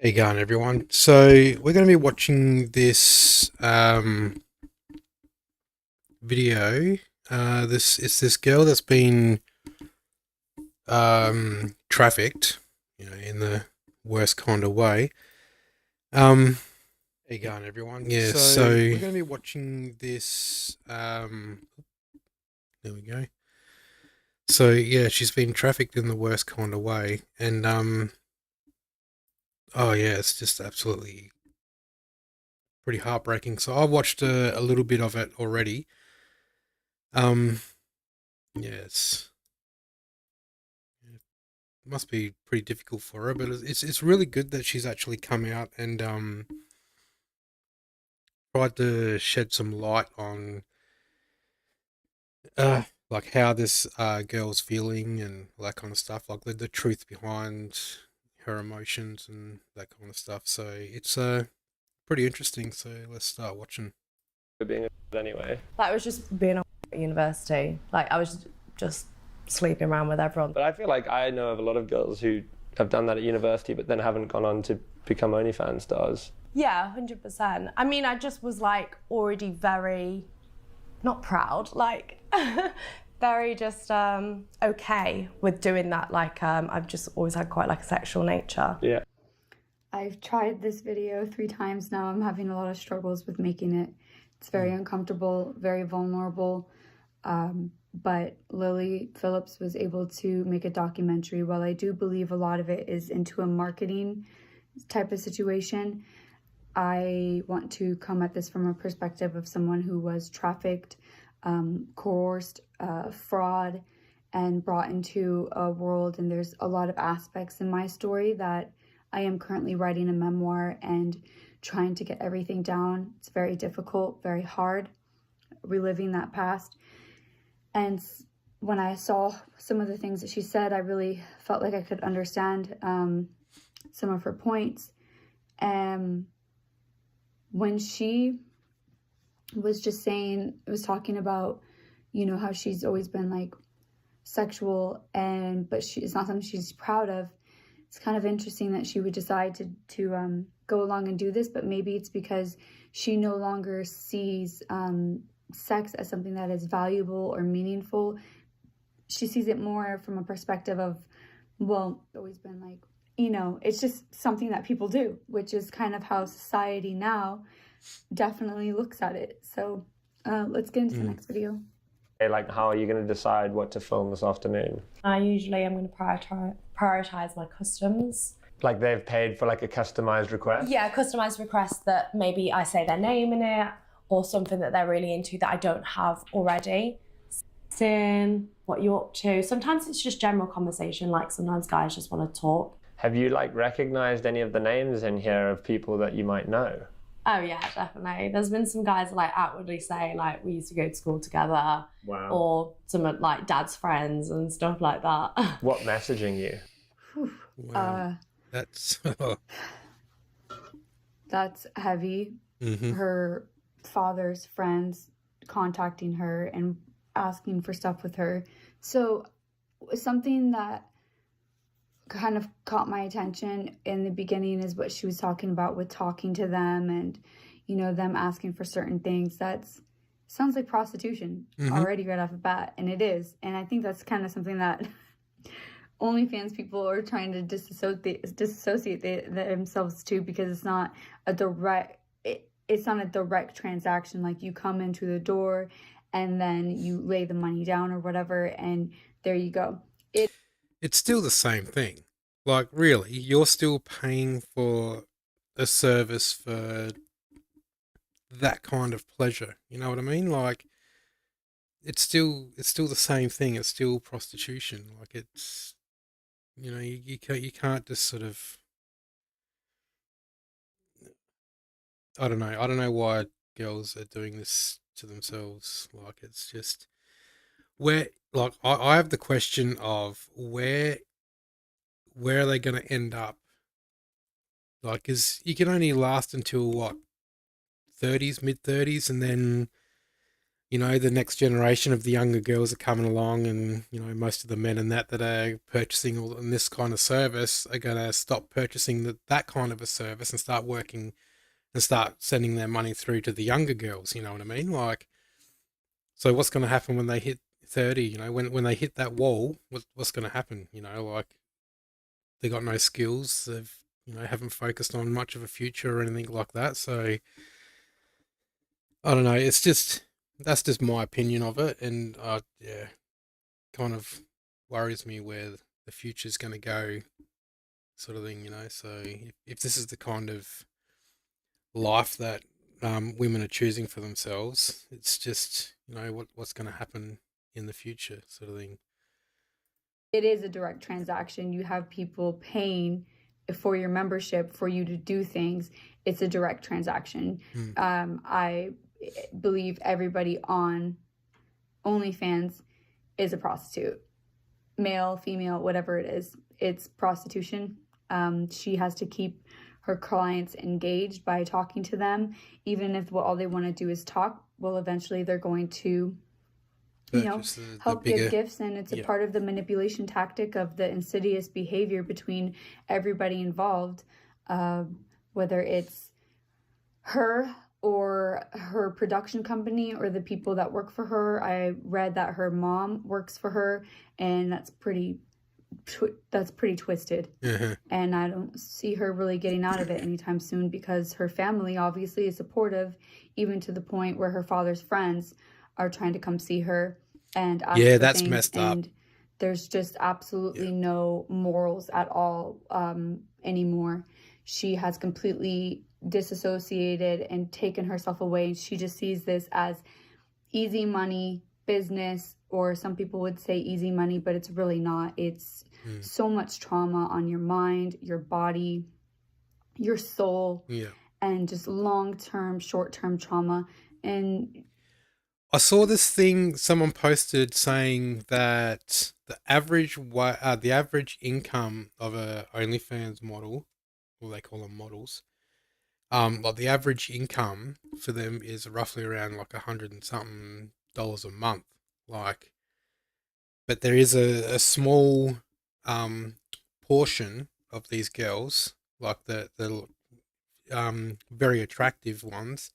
Hey going everyone. So we're going to be watching this video. This it's this girl that's been trafficked, in the worst kind of way. Hey going everyone. Yeah, so we're going to be watching this there we go. So yeah, she's been trafficked in the worst kind of way, and oh yeah, it's just absolutely pretty heartbreaking. So I've watched a little bit of it already. Um, yeah, it must be pretty difficult for her, but it's really good that she's actually come out and tried to shed some light on like how this girl's feeling and all that kind of stuff, like the truth behind her emotions and that kind of stuff. So it's pretty interesting. So let's start watching. Being anyway. Like, I was just being at university. Like, I was just sleeping around with everyone. But I feel like I know of a lot of girls who have done that at university, but then haven't gone on to become OnlyFans stars. Yeah, 100%. I mean, I just was like already very, not proud, like very just okay with doing that. Like, I've just always had quite like a sexual nature. Yeah. I've tried this video 3 times now. I'm having a lot of struggles with making it. It's very uncomfortable, very vulnerable. But Lily Phillips was able to make a documentary. While I do believe a lot of it is into a marketing type of situation, I want to come at this from a perspective of someone who was trafficked, coerced, fraud, and brought into a world. And there's a lot of aspects in my story that I am currently writing a memoir and trying to get everything down. It's very difficult, very hard, reliving that past. And when I saw some of the things that she said, I really felt like I could understand some of her points. When she was just talking about, how she's always been like sexual, but it's not something she's proud of. It's kind of interesting that she would decide to go along and do this, but maybe it's because she no longer sees sex as something that is valuable or meaningful. She sees it more from a perspective of, well, always been like, it's just something that people do, which is kind of how society now definitely looks at it. So let's get into the next video. Like, how are you going to decide what to film this afternoon? I usually am going to prioritize my customs. Like, they've paid for like a customized request? Yeah, customized requests that maybe I say their name in it or something that they're really into that I don't have already. Sin, what you up to? Sometimes it's just general conversation, like sometimes guys just want to talk. Have you like recognized any of the names in here of people that you might know? Oh yeah, definitely. There's been some guys like outwardly say like we used to go to school together. Wow. Or some of like dad's friends and stuff like that. What messaging you? Wow, that's That's heavy. Her father's friends contacting her and asking for stuff with her. So something that kind of caught my attention in the beginning is what she was talking about with talking to them and, them asking for certain things. Sounds like prostitution already right off the bat, and it is. And I think that's kind of something that OnlyFans people are trying to disassociate themselves to, because it's not a direct transaction. Like, you come into the door and then you lay the money down or whatever, and there you go. It's still the same thing. Like, really, you're still paying for a service for that kind of pleasure. You know what I mean? Like, it's still the same thing. It's still prostitution. Like, it's you can't just sort of, I don't know. I don't know why girls are doing this to themselves. Like, it's just where, like, I have the question of where are they going to end up? Like, because you can only last until what, 30s, mid 30s, and then you know, the next generation of the younger girls are coming along, and you know, most of the men and that are purchasing all in this kind of service are going to stop purchasing that kind of a service and start working and start sending their money through to the younger girls. You know what I mean? Like, so what's going to happen when they hit 30? You know, when they hit that wall, what's going to happen? You know, like they got no skills. They've, you know, haven't focused on much of a future or anything like that. So I don't know. It's just that's just my opinion of it, and yeah, kind of worries me where the future's going to go, sort of thing. You know, so if this is the kind of life that women are choosing for themselves, it's just, you know, what's going to happen in the future, sort of thing. It is a direct transaction. You have people paying for your membership for you to do things. It's a direct transaction. I believe everybody on OnlyFans is a prostitute, male, female, whatever it is. It's prostitution. She has to keep her clients engaged by talking to them, even if all they want to do is talk. Well, eventually they're going to, you know, help give gifts, and it's a part of the manipulation tactic of the insidious behavior between everybody involved, whether it's her or her production company or the people that work for her. I read that her mom works for her, and that's pretty twisted. And I don't see her really getting out of it anytime soon, because her family obviously is supportive, even to the point where her father's friends are trying to come see her and ask for that's things, messed up. and there's just absolutely no morals at all anymore. She has completely disassociated and taken herself away. She just sees this as easy money business, or some people would say easy money, but it's really not. It's so much trauma on your mind, your body, your soul, and just long-term, short-term trauma. And I saw this thing someone posted saying that the average income of a OnlyFans model, or they call them models, like the average income for them is roughly around like $100 and something a month. Like, but there is a small portion of these girls, like the very attractive ones,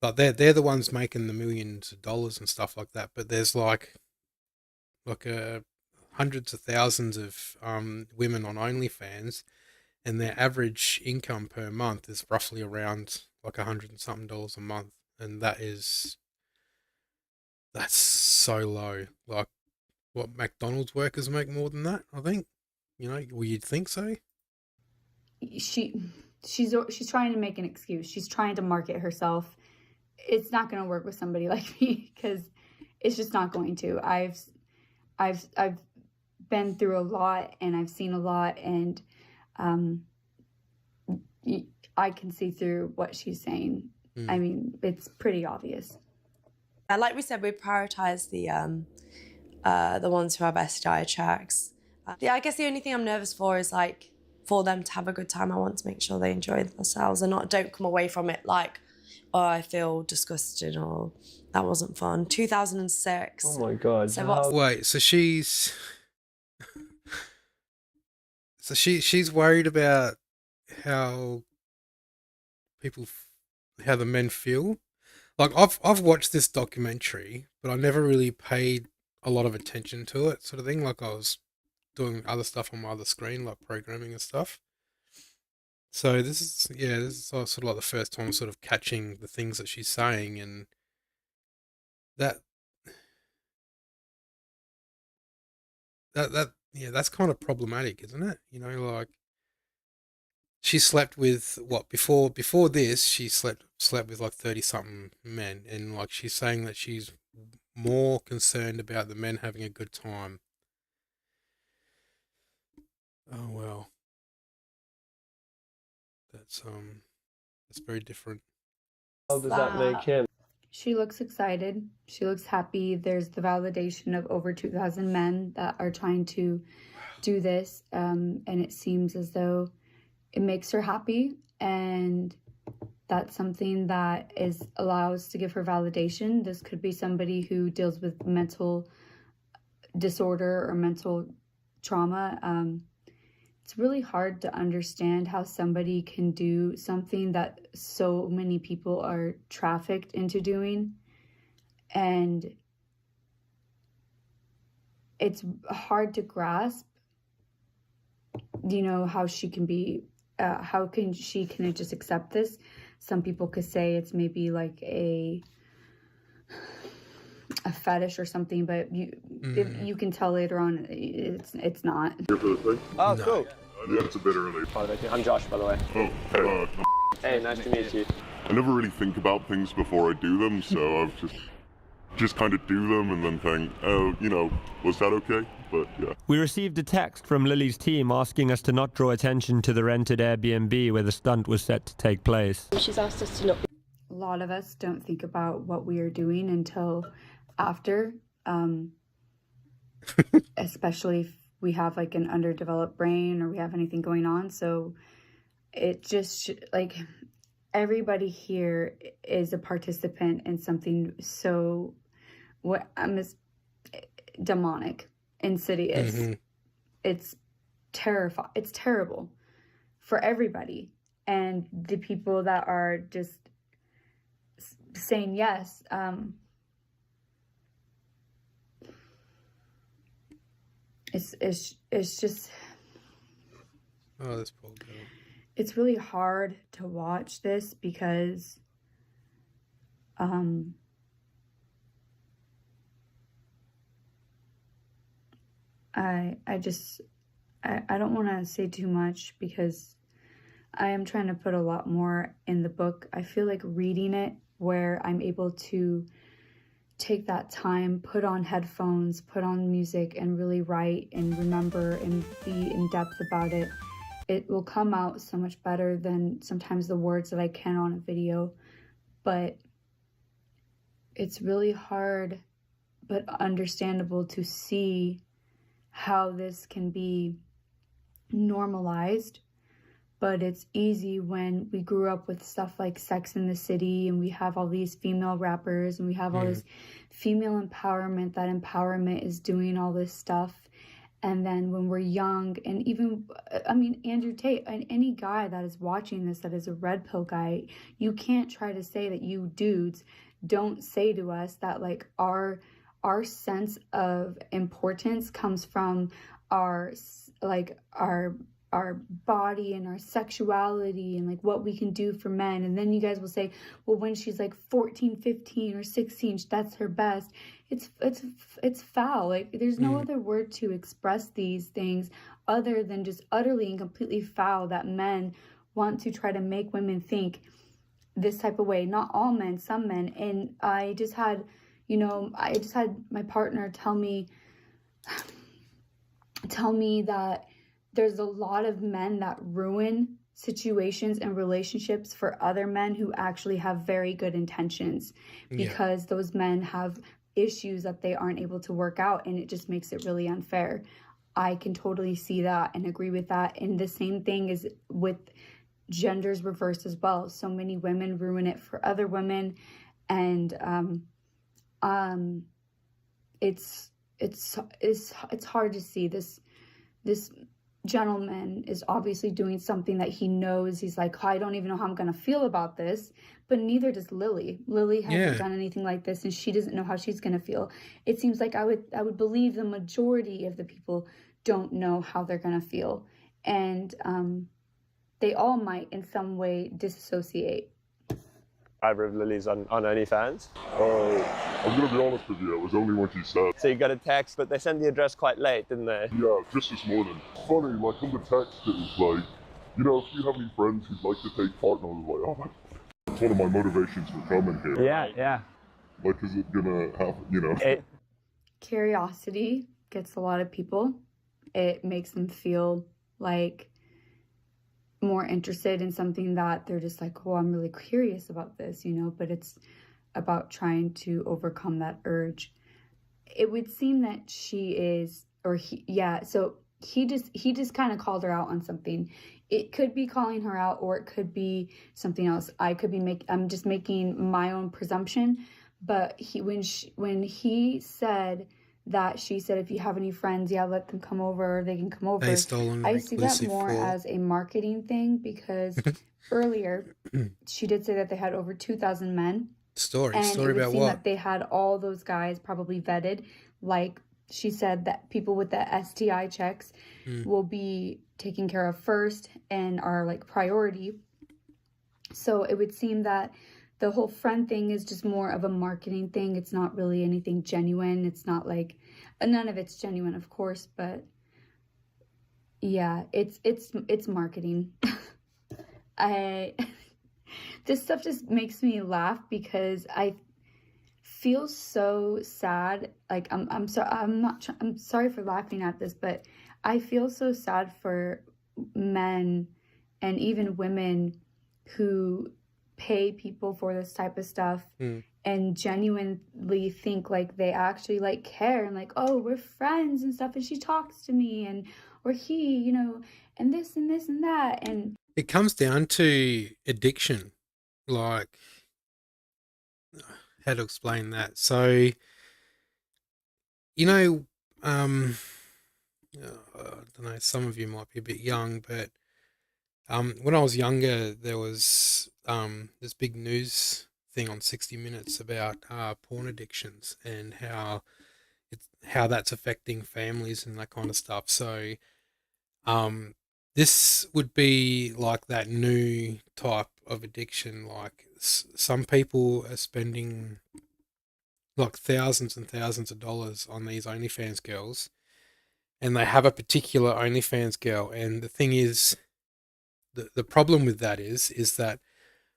but they're the ones making the millions of dollars and stuff like that. But there's like hundreds of thousands of women on OnlyFans, and their average income per month is roughly around like $100 and something a month, and that's so low. Like, what, McDonald's workers make more than that, I think. You know, well, you'd think so. She's trying to make an excuse. She's trying to market herself. It's not going to work with somebody like me, because it's just not going to. I've been through a lot, and I've seen a lot, and I can see through what she's saying. I mean, it's pretty obvious. Like we said, we prioritize the ones who have STI checks. Yeah, I guess the only thing I'm nervous for is like for them to have a good time. I want to make sure they enjoy themselves and don't come away from it like, oh, I feel disgusted or that wasn't fun. 2006. Oh my God. So wait, so she's she's worried about how how the men feel. Like, I've watched this documentary, but I never really paid a lot of attention to it, sort of thing. Like, I was doing other stuff on my other screen, like programming and stuff. So this is sort of like the first time sort of catching the things that she's saying, and that's kind of problematic, isn't it? You know, like, she slept with before this she slept with like 30 something men, and like she's saying that she's more concerned about the men having a good time. Oh well. That's very different. How does that make him? She looks excited. She looks happy. There's the validation of over 2,000 men that are trying to do this, and it seems as though it makes her happy, and That's something that allows to give her validation. This could be somebody who deals with mental disorder or mental trauma. It's really hard to understand how somebody can do something that so many people are trafficked into doing. And it's hard to grasp, how she can be, how can she just accept this? Some people could say it's maybe like a fetish or something, but you can tell later on it's not. Here for the thing? Oh, cool. Yeah, it's a bit early. I'm Josh, by the way. Oh, Hey, nice to meet you. I never really think about things before I do them, so I've just kind of do them and then think, oh, was that okay? But yeah. We received a text from Lily's team asking us to not draw attention to the rented Airbnb where the stunt was set to take place. She's asked us to not. A lot of us don't think about what we are doing until after, especially if we have like an underdeveloped brain or we have anything going on. So it just like everybody here is a participant in something so demonic, insidious. Mm-hmm. It's terrifying. It's terrible for everybody. And the people that are just saying yes, it's just, Oh, this poor girl. it's really hard to watch this because I don't want to say too much because I am trying to put a lot more in the book. I feel like reading it where I'm able to take that time, put on headphones, put on music, and really write and remember and be in depth about it. It will come out so much better than sometimes the words that I can on a video. But it's really hard but understandable to see how this can be normalized. But it's easy when we grew up with stuff like Sex in the City and we have all these female rappers and we have all this female empowerment. That empowerment is doing all this stuff. And then when we're young, and even, Andrew Tate, and any guy that is watching this that is a red pill guy, you can't try to say that you dudes don't say to us that like our sense of importance comes from our body and our sexuality and like what we can do for men. And then you guys will say, well, when she's like 14, 15 or 16, that's her best. It's foul. Like there's no other word to express these things other than just utterly and completely foul that men want to try to make women think this type of way. Not all men, some men. And I just had my partner tell me that there's a lot of men that ruin situations and relationships for other men who actually have very good intentions because those men have issues that they aren't able to work out, and it just makes it really unfair. I can totally see that and agree with that. And the same thing is with genders reversed as well. So many women ruin it for other women, and it's hard to see this gentleman is obviously doing something that he knows. He's like, I don't even know how I'm gonna feel about this, but neither does Lily. Lily hasn't done anything like this, and she doesn't know how she's gonna feel. It seems like I would believe the majority of the people don't know how they're gonna feel, and they all might in some way disassociate. Either of Lily's on OnlyFans. I'm gonna be honest with you, it was only when she said. So you got a text, but they sent the address quite late, didn't they? Yeah, just this morning. Funny, like on the text it was like, if you have any friends who'd like to take part, and I was like, that's one of my motivations for coming here. Yeah. Like, is it gonna happen, Curiosity gets a lot of people. It makes them feel like more interested in something that they're just like, oh, I'm really curious about this, but it's about trying to overcome that urge. It would seem that she is, or he, so he just kind of called her out on something. It could be calling her out, or it could be something else. I'm just making my own presumption. But when he said that, she said, if you have any friends, yeah, let them come over, they can come over. Based on I see that reclusive more for as a marketing thing, because earlier she did say that they had over 2,000 men. story And it would about seem what? that they had all those guys probably vetted. Like she said, that people with the STI checks will be taken care of first and are like priority. So it would seem that the whole friend thing is just more of a marketing thing. It's not really anything genuine. It's not like, none of it's genuine, of course, but yeah, it's marketing. This stuff just makes me laugh because I feel so sad. Like I'm sorry for laughing at this, but I feel so sad for men and even women who pay people for this type of stuff and genuinely think like they actually like care and like, oh, we're friends and stuff, and she talks to me, and or he, you know, and this and this and that. And It comes down to addiction. Like, how to explain that? So, you know, I don't know, some of you might be a bit young, but when I was younger, there was this big news thing on 60 Minutes about porn addictions and how that's affecting families and that kind of stuff. So, this would be like that new type of addiction. Like some people are spending like thousands and thousands of dollars on these OnlyFans girls, and they have a particular OnlyFans girl. And the thing is, the problem with that is that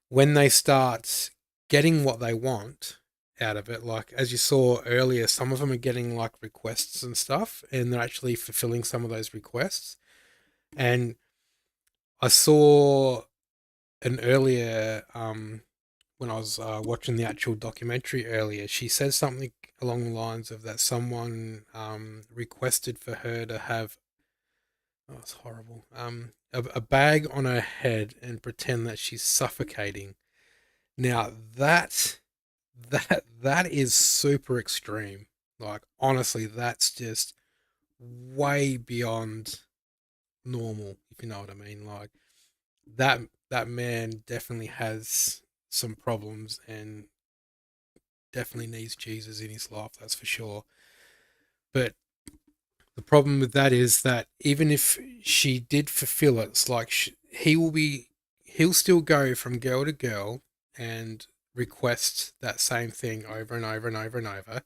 when they start getting what they want out of it, like as you saw earlier, some of them are getting like requests and stuff, and they're actually fulfilling some of those requests. And I saw an earlier, when I was watching the actual documentary earlier, she says something along the lines of that someone requested for her to have, oh, it's horrible, a bag on her head and pretend that she's suffocating. Now that is super extreme. Like honestly, that's just way beyond normal, if you know what I mean. Like that man definitely has some problems and definitely needs Jesus in his life, that's for sure. But the problem with that is that even if she did fulfill it, it's like he'll still go from girl to girl and request that same thing over and over and over and over.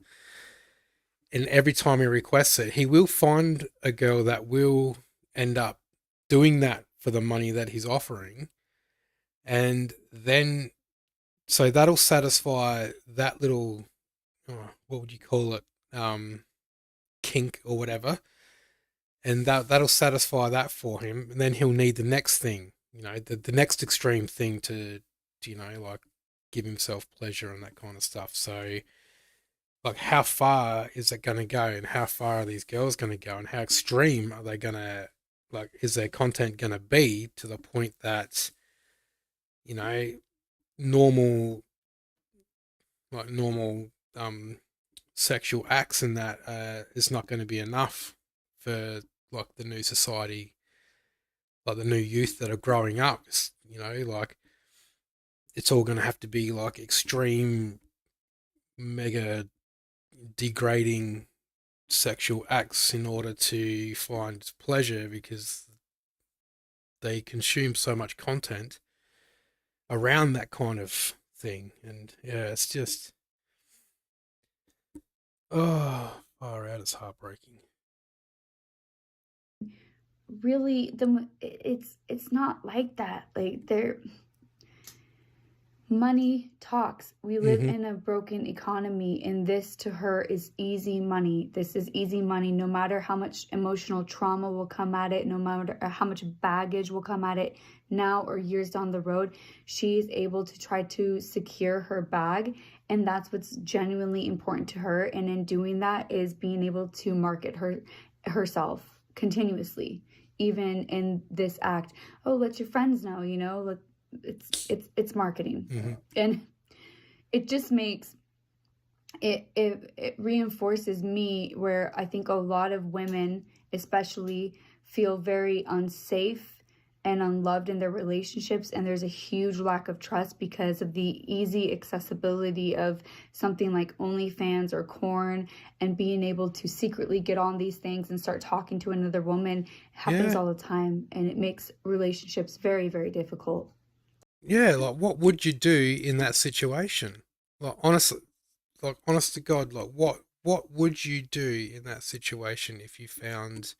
And every time he requests it, he will find a girl that will end up doing that for the money that he's offering. And then, so that'll satisfy that little, what would you call it? Kink or whatever. And that'll satisfy that for him. And then he'll need the next thing, you know, the next extreme thing to, you know, like give himself pleasure and that kind of stuff. So, like, how far is it going to go, and how far are these girls going to go, and how extreme are they going to, like, is their content going to be to the point that, you know, normal sexual acts and that is not going to be enough for like the new society, like the new youth that are growing up. You know, like it's all going to have to be like extreme, mega degrading sexual acts in order to find pleasure, because they consume so much content around that kind of thing. And yeah, it's just, oh, far out, it's heartbreaking. really, it's not like that. Like, money talks. We live in a broken economy, and this to her is easy money. This is easy money, no matter how much emotional trauma will come at it, no matter how much baggage will come at it now or years down the road. She's able to try to secure her bag, and that's what's genuinely important to her. And in doing that is being able to market herself. continuously, even in this act. Oh, let your friends know, you know, it's marketing. And it just makes it reinforces me, where I think a lot of women especially feel very unsafe and unloved in their relationships, and there's a huge lack of trust because of the easy accessibility of something like OnlyFans or porn, and being able to secretly get on these things and start talking to another woman. It happens all the time, and it makes relationships very, very difficult. Yeah, like what would you do in that situation? Like honestly, like honest to God, like what would you do in that situation if you found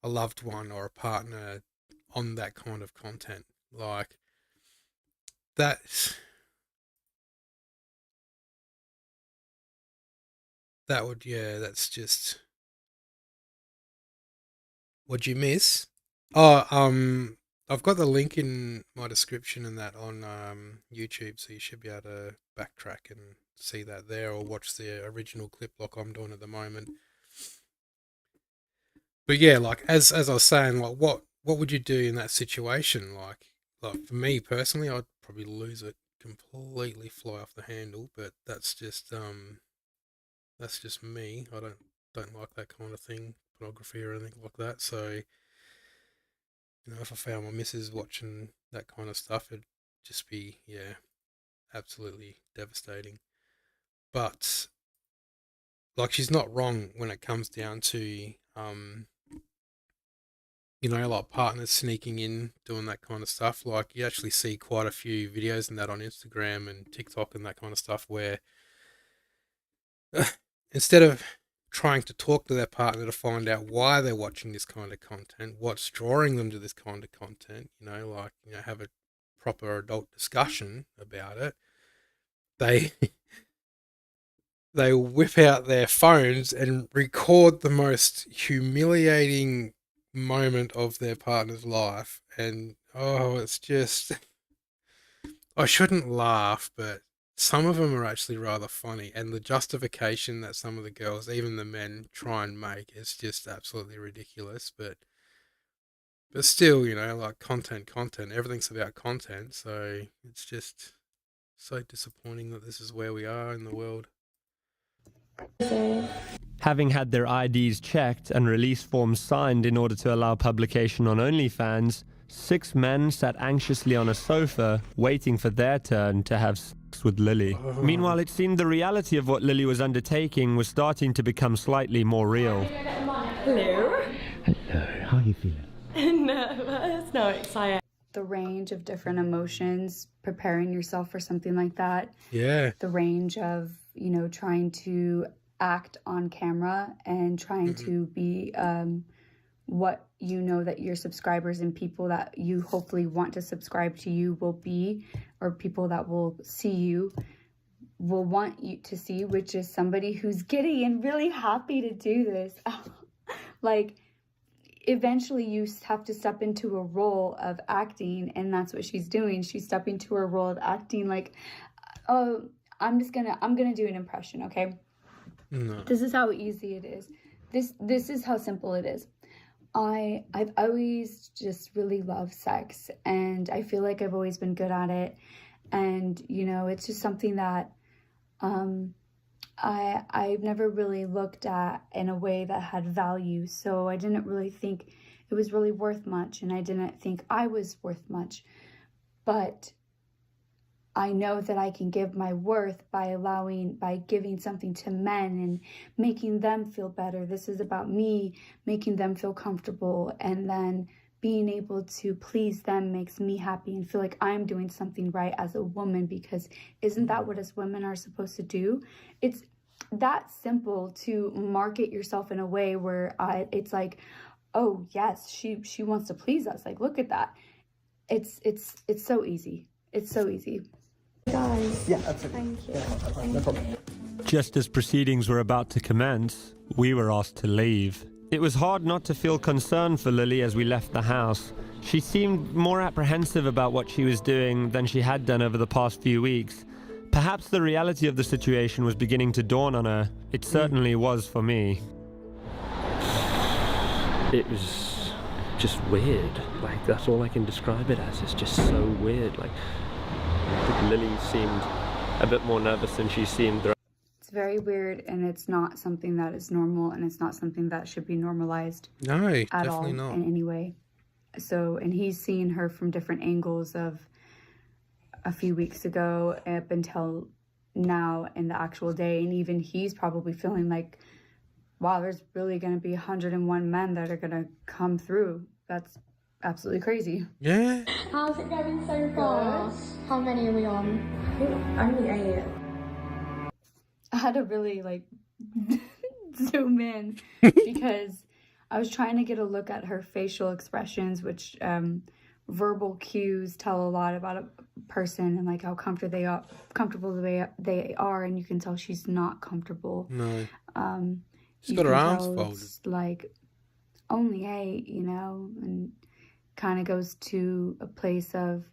a loved one or a partner on that kind of content? Like that would, yeah, that's just, what'd you miss? Oh, I've got the link in my description and that on YouTube, so you should be able to backtrack and see that there, or watch the original clip like I'm doing at the moment. But yeah, like as I was saying, like what would you do in that situation? Like for me personally, I'd probably lose it completely, fly off the handle. But that's just me. I don't like that kind of thing, pornography or anything like that. So, you know, if I found my missus watching that kind of stuff, it'd just be, yeah, absolutely devastating. But like, she's not wrong when it comes down to you know, like partners sneaking in, doing that kind of stuff. Like, you actually see quite a few videos and that on Instagram and TikTok and that kind of stuff, where instead of trying to talk to their partner to find out why they're watching this kind of content, what's drawing them to this kind of content, you know, like, you know, have a proper adult discussion about it, they they whip out their phones and record the most humiliating moment of their partner's life. And oh, it's just, I shouldn't laugh, but some of them are actually rather funny, and the justification that some of the girls, even the men, try and make is just absolutely ridiculous. But still, you know, like content, everything's about content. So it's just so disappointing that this is where we are in the world. Having had their IDs checked and release forms signed in order to allow publication on OnlyFans, 6 men sat anxiously on a sofa, waiting for their turn to have sex with Lily. Meanwhile, it seemed the reality of what Lily was undertaking was starting to become slightly more real. Hello. Hello, how are you feeling? Nervous, no, excited. The range of different emotions, preparing yourself for something like that. Yeah. The range of, you know, trying to act on camera and trying to be what you know that your subscribers and people that you hopefully want to subscribe to you will be, or people that will see you will want you to see, which is somebody who's giddy and really happy to do this. Like, eventually you have to step into a role of acting, and that's what she's doing. She's stepping to her role of acting. Like, oh, I'm gonna do an impression, okay? No. This is how easy it is. This is how simple it is. I've always just really loved sex, and I feel like I've always been good at it. And, you know, it's just something that I've never really looked at in a way that had value. So I didn't really think it was really worth much, and I didn't think I was worth much. But I know that I can give my worth by giving something to men and making them feel better. This is about me making them feel comfortable, and then being able to please them makes me happy and feel like I'm doing something right as a woman, because isn't that what us women are supposed to do? It's that simple to market yourself in a way where it's like, oh yes, she wants to please us. Like, look at that. It's so easy. It's so easy. Guys. Yeah, absolutely. Thank you. Yeah, no problem. Just as proceedings were about to commence, we were asked to leave. It was hard not to feel concern for Lily as we left the house. She seemed more apprehensive about what she was doing than she had done over the past few weeks. Perhaps the reality of the situation was beginning to dawn on her. It certainly was for me. it was just weird. Like, that's all I can describe it as. It's just so weird. Like, I think Lily seemed a bit more nervous than she seemed. It's very weird, and it's not something that is normal, and it's not something that should be normalized No, at all definitely not. in any way. So, and he's seen her from different angles of a few weeks ago up until now in the actual day, and even he's probably feeling like, wow, there's really going to be 101 men that are going to come through. That's absolutely crazy. Yeah. How's it going so far? How many are we on? I think only 8. I had to really like zoom in because I was trying to get a look at her facial expressions, which verbal cues tell a lot about a person and like how comfortable they are, and you can tell she's not comfortable. No. She's got her arms folded. Like only 8, you know, and kind of goes to a place of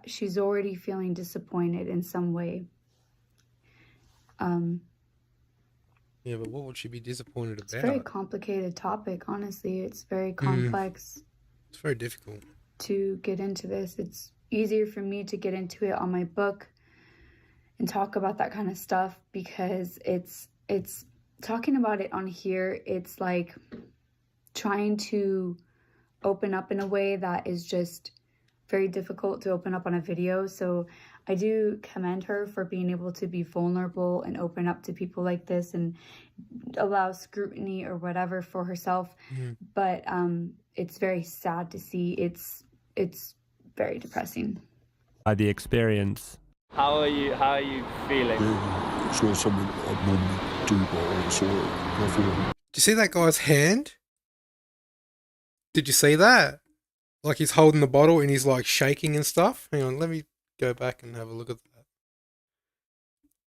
she's already feeling disappointed in some way. Yeah, but what would she be disappointed about? It's a very complicated topic, honestly. It's very complex. It's very difficult to get into this. It's easier for me to get into it on my book and talk about that kind of stuff because it's talking about it on here. It's like trying to open up in a way that is just very difficult to open up on a video. So I do commend her for being able to be vulnerable and open up to people like this and allow scrutiny or whatever for herself. But it's very sad to see. It's very depressing. By the experience. How are you feeling? It's not something I'd normally do, but I saw it. I thought, Did you see that guy's hand? Did you see that? Like he's holding the bottle and he's like shaking and stuff. Hang on, let me go back and have a look at that.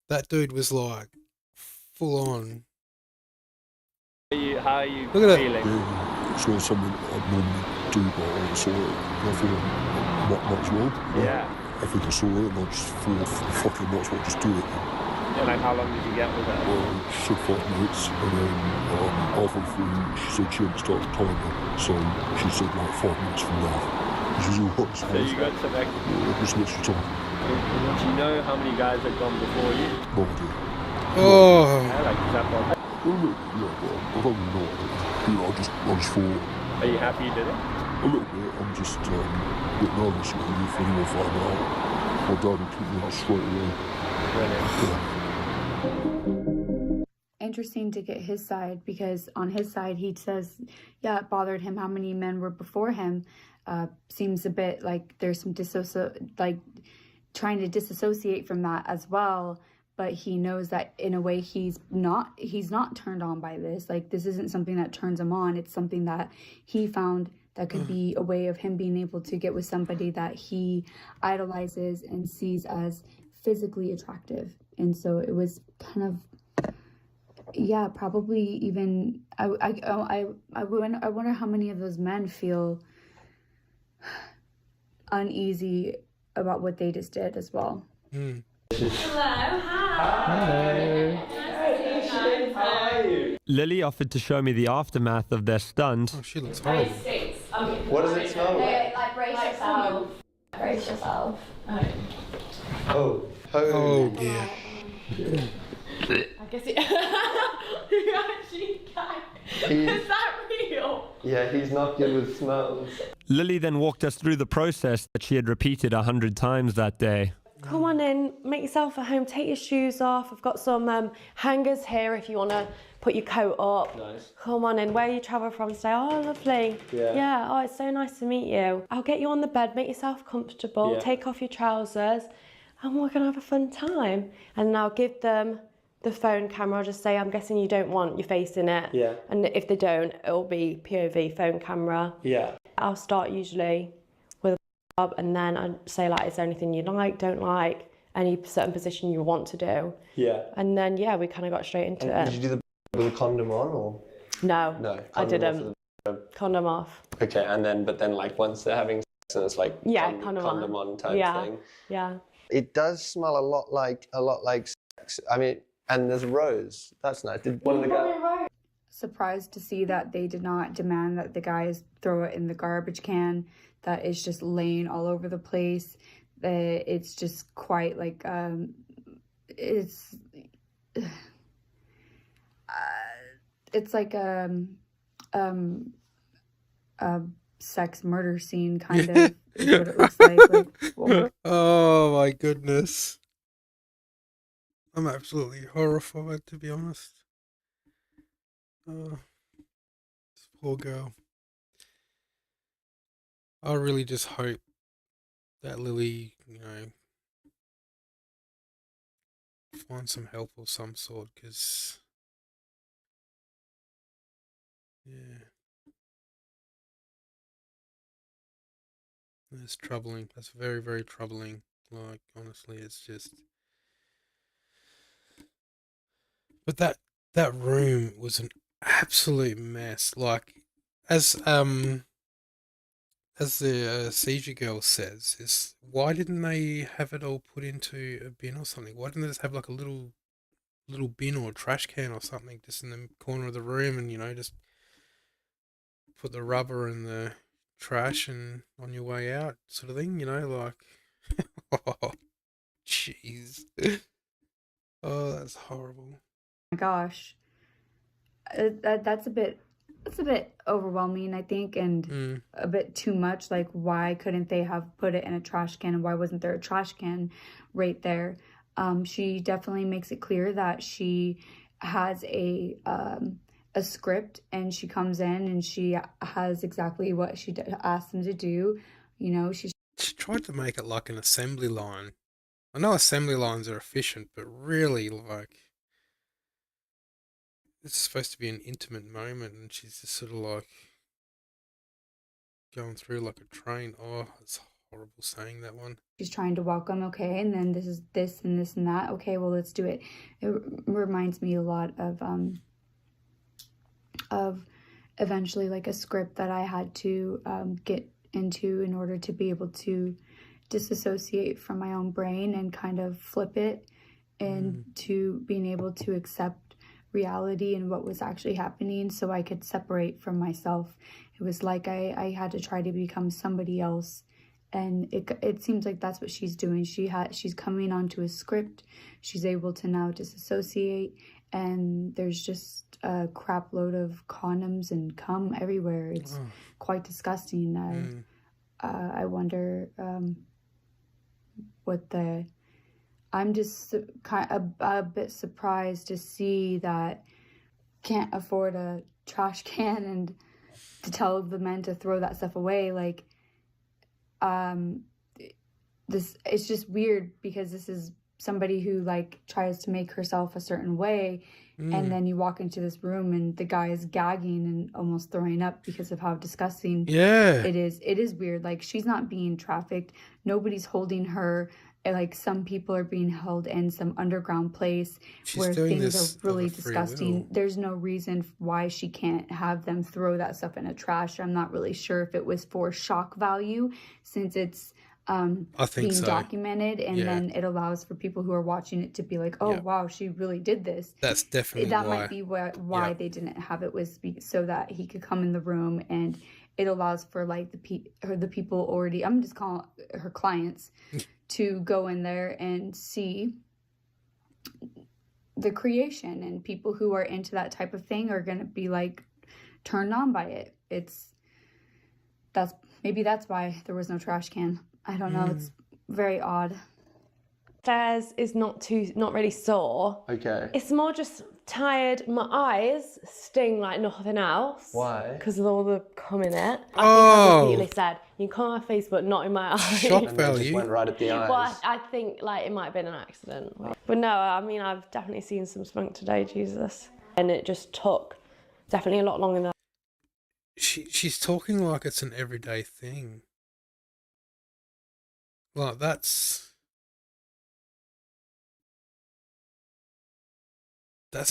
That dude was like full on. How are you Look at feeling? it's not something I'd normally do, but I saw it. I thought, not much wrong. Yeah. I think I saw it and I just thought, fucking much well, just do it. And like, how long did you get with it? Well, she said 5 minutes, and then halfway through, she said she hadn't started the timer, so she said like 5 minutes from now. Which is all right. So you got to like... Yeah, just an extra time. Do you know how many guys have gone before you? No idea. Oh, Yeah, like, is that one? Yeah, but I don't really know. You know, I just thought... Are you happy you did it? A little bit. I'm just a bit nervous, really, if anyone find out. My dad would keep me out straight away. Brilliant. Yeah. Interesting to get his side because on his side he says, yeah, it bothered him how many men were before him. Seems a bit like there's some trying to disassociate from that as well. But he knows that in a way he's not turned on by this. Like this isn't something that turns him on. It's something that he found that could be a way of him being able to get with somebody that he idolizes and sees as physically attractive. And so it was kind of, yeah, probably even, I wonder how many of those men feel uneasy about what they just did as well. Hello, hi. Hello. Lily offered to show me the aftermath of their stunt. oh, she looks horrible. What does it smell like? Like brace yourself. Brace yourself. Oh. Oh dear. I guess it. You actually can. Is that real? Yeah, he's not good with smells. Lily then walked us through the process that she had repeated 100 times that day. Come on in, make yourself at home, take your shoes off. I've got some hangers here if you want to put your coat up. Nice. Come on in, where you travel from today? Oh, lovely. Yeah. Oh, it's so nice to meet you. I'll get you on the bed, make yourself comfortable, take off your trousers, and we're going to have a fun time. And then I'll give them the phone camera. I'll just say, I'm guessing you don't want your face in it. Yeah. And if they don't, it'll be POV phone camera. Yeah. I'll start usually with a and then I say like, is there anything you like, don't like, any certain position you want to do? Yeah. And then yeah, we kind of got straight into it. Did you do the with a condom on or? No, I Condom didn't. Condom off. Okay, but then like once they're having sex and it's like condom on type thing. Yeah. It does smell a lot like sex. I mean, and there's Rose. That's nice. Did one of the guys? surprised to see that they did not demand that the guys throw it in the garbage can, that it's just laying all over the place. That it's just quite like, it's like a sex murder scene kind of is what it looks like. Oh my goodness. I'm absolutely horrified, to be honest. Oh, this poor girl. I really just hope that Lily, finds some help of some sort, because, yeah. That's troubling. That's very, very troubling. Like, honestly, it's just... But that room was an absolute mess. Like, as the seizure girl says, is why didn't they have it all put into a bin or something? Why didn't they just have like a little bin or trash can or something just in the corner of the room, and just put the rubber in the trash and on your way out, sort of thing? Like, oh, jeez. Oh, that's horrible. My gosh, that's a bit overwhelming, I think, and a bit too much. Like, why couldn't they have put it in a trash can, and why wasn't there a trash can right there? She definitely makes it clear that she has a script, and she comes in and she has exactly what she asked them to do. She tried to make it like an assembly line. I know assembly lines are efficient, but really, like, it's supposed to be an intimate moment, and she's just sort of like going through like a train. Oh, it's horrible saying that one. She's trying to walk them, okay, and then this is this and this and that. Okay, well, let's do it. It reminds me a lot of eventually like a script that I had to get into in order to be able to disassociate from my own brain and kind of flip it into being able to accept reality and what was actually happening, so I could separate from myself. It was like I had to try to become somebody else, and it seems like that's what she's doing. She's coming onto a script. She's able to now disassociate, and there's just a crap load of condoms and cum everywhere. It's quite disgusting. I wonder I'm just kind of a bit surprised to see that can't afford a trash can and to tell the men to throw that stuff away. Like, it's just weird, because this is somebody who like tries to make herself a certain way, and then you walk into this room and the guy is gagging and almost throwing up because of how disgusting it is. It is weird. Like, she's not being trafficked. Nobody's holding her. Like, some people are being held in some underground place where things are really disgusting. There's no reason why she can't have them throw that stuff in a trash. I'm not really sure if it was for shock value, since it's being documented, and then it allows for people who are watching it to be like, oh wow, she really did this. That's definitely that might be why they didn't have it, was so that he could come in the room, and it allows for like the people already, I'm just calling her clients, to go in there and see the creation, and people who are into that type of thing are going to be like turned on by it. Maybe that's why there was no trash can. I don't know. It's very odd. Stairs is not really sore. Okay. It's more just tired. My eyes sting like nothing else. Why? Because of all the cum in it. I think I repeatedly said, you can come on my face, but not in my eyes. Shock And value. just went right at the eyes. Well, I think like it might have been an accident. But no, I mean, I've definitely seen some spunk today, Jesus. And it just took definitely a lot longer than She's talking like it's an everyday thing. Like, that's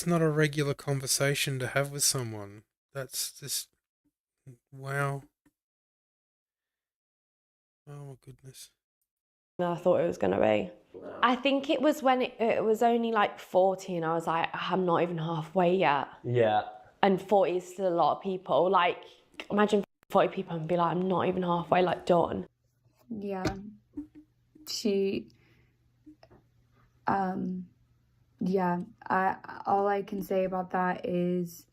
not a regular conversation to have with someone. That's just, wow. Oh my goodness. I thought it was going to be. I think it was when it was only like 40 and I was like, I'm not even halfway yet. Yeah. and 40 is still a lot of people. Like, imagine 40 people and be like, I'm not even halfway like done. Yeah. All I can say about that is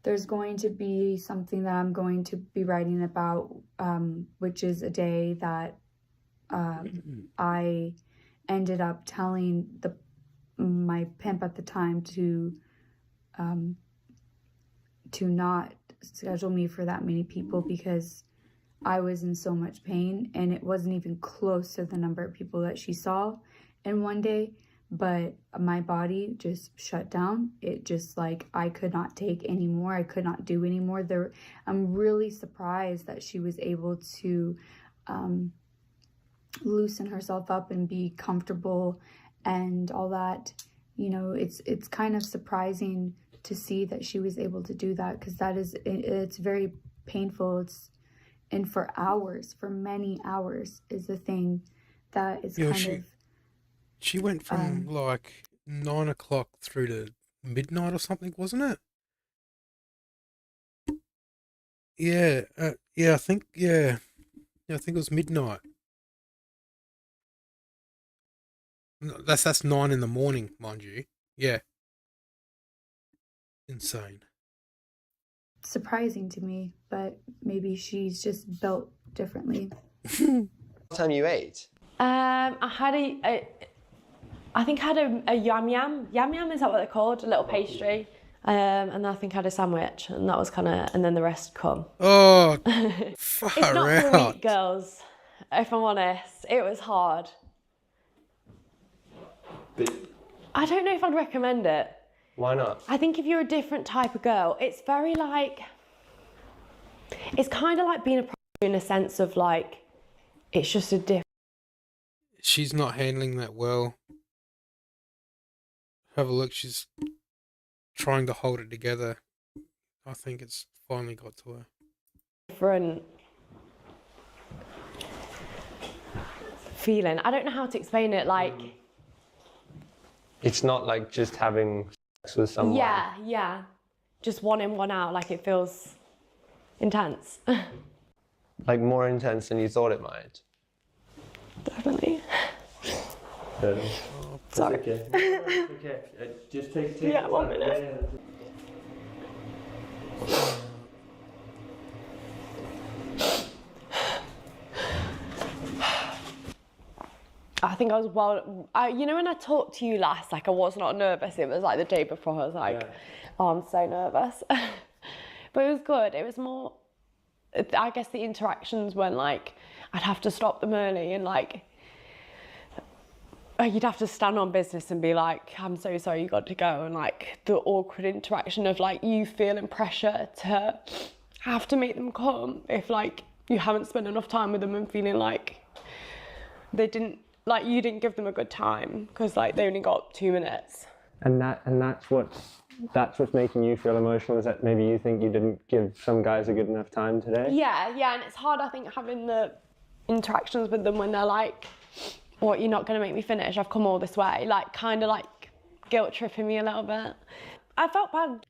there's going to be something that I'm going to be writing about, which is a day that I ended up telling my pimp at the time to not schedule me for that many people because I was in so much pain, and it wasn't even close to the number of people that she saw in one day. But my body just shut down. It just, like, I could not take anymore. I could not do anymore. I'm really surprised that she was able to loosen herself up and be comfortable and all that. You know, it's kind of surprising to see that she was able to do that, because it's very painful. And for hours, for many hours, is the thing that is She went from like 9 o'clock through to midnight or something, wasn't it? Yeah, I think it was midnight. No, that's 9 in the morning, mind you. Yeah, insane. surprising to me, but maybe she's just built differently. What time you ate? I think I had a yam yam. Yam yam, is that what they're called? A little pastry. And I think I had a sandwich, and that was and then the rest come. Oh, far It's not for out. weak girls, if I'm honest. It was hard. But I don't know if I'd recommend it. why not? I think if you're a different type of girl, it's very like, it's kind of like being a prostitute in a sense of like, it's just a different. She's not handling that well. Have a look. She's trying to hold it together. I think it's finally got to her. Different feeling. I don't know how to explain it. Like, It's not like just having sex with someone. yeah, just one in, one out. Like, it feels intense. Like more intense than you thought it might. Definitely. Sorry. Okay. Okay. Just take. Yeah, 1 minute. I think I was you know, when I talked to you last, like, I was not nervous. It was like the day before. I was like, oh, I'm so nervous. But it was good. It was more, I guess the interactions when, like, I'd have to stop them early and, like, you'd have to stand on business and be like, I'm so sorry, you got to go. And, like, the awkward interaction of, like, you feeling pressure to have to make them come if, like, you haven't spent enough time with them, and feeling like they didn't, like, you didn't give them a good time because, like, they only got 2 minutes. And that's what's making you feel emotional, is that maybe you think you didn't give some guys a good enough time today? Yeah, and it's hard, I think, having the interactions with them when they're like, what, you're not going to make me finish? I've come all this way. Like, kind of like guilt tripping me a little bit. I felt bad.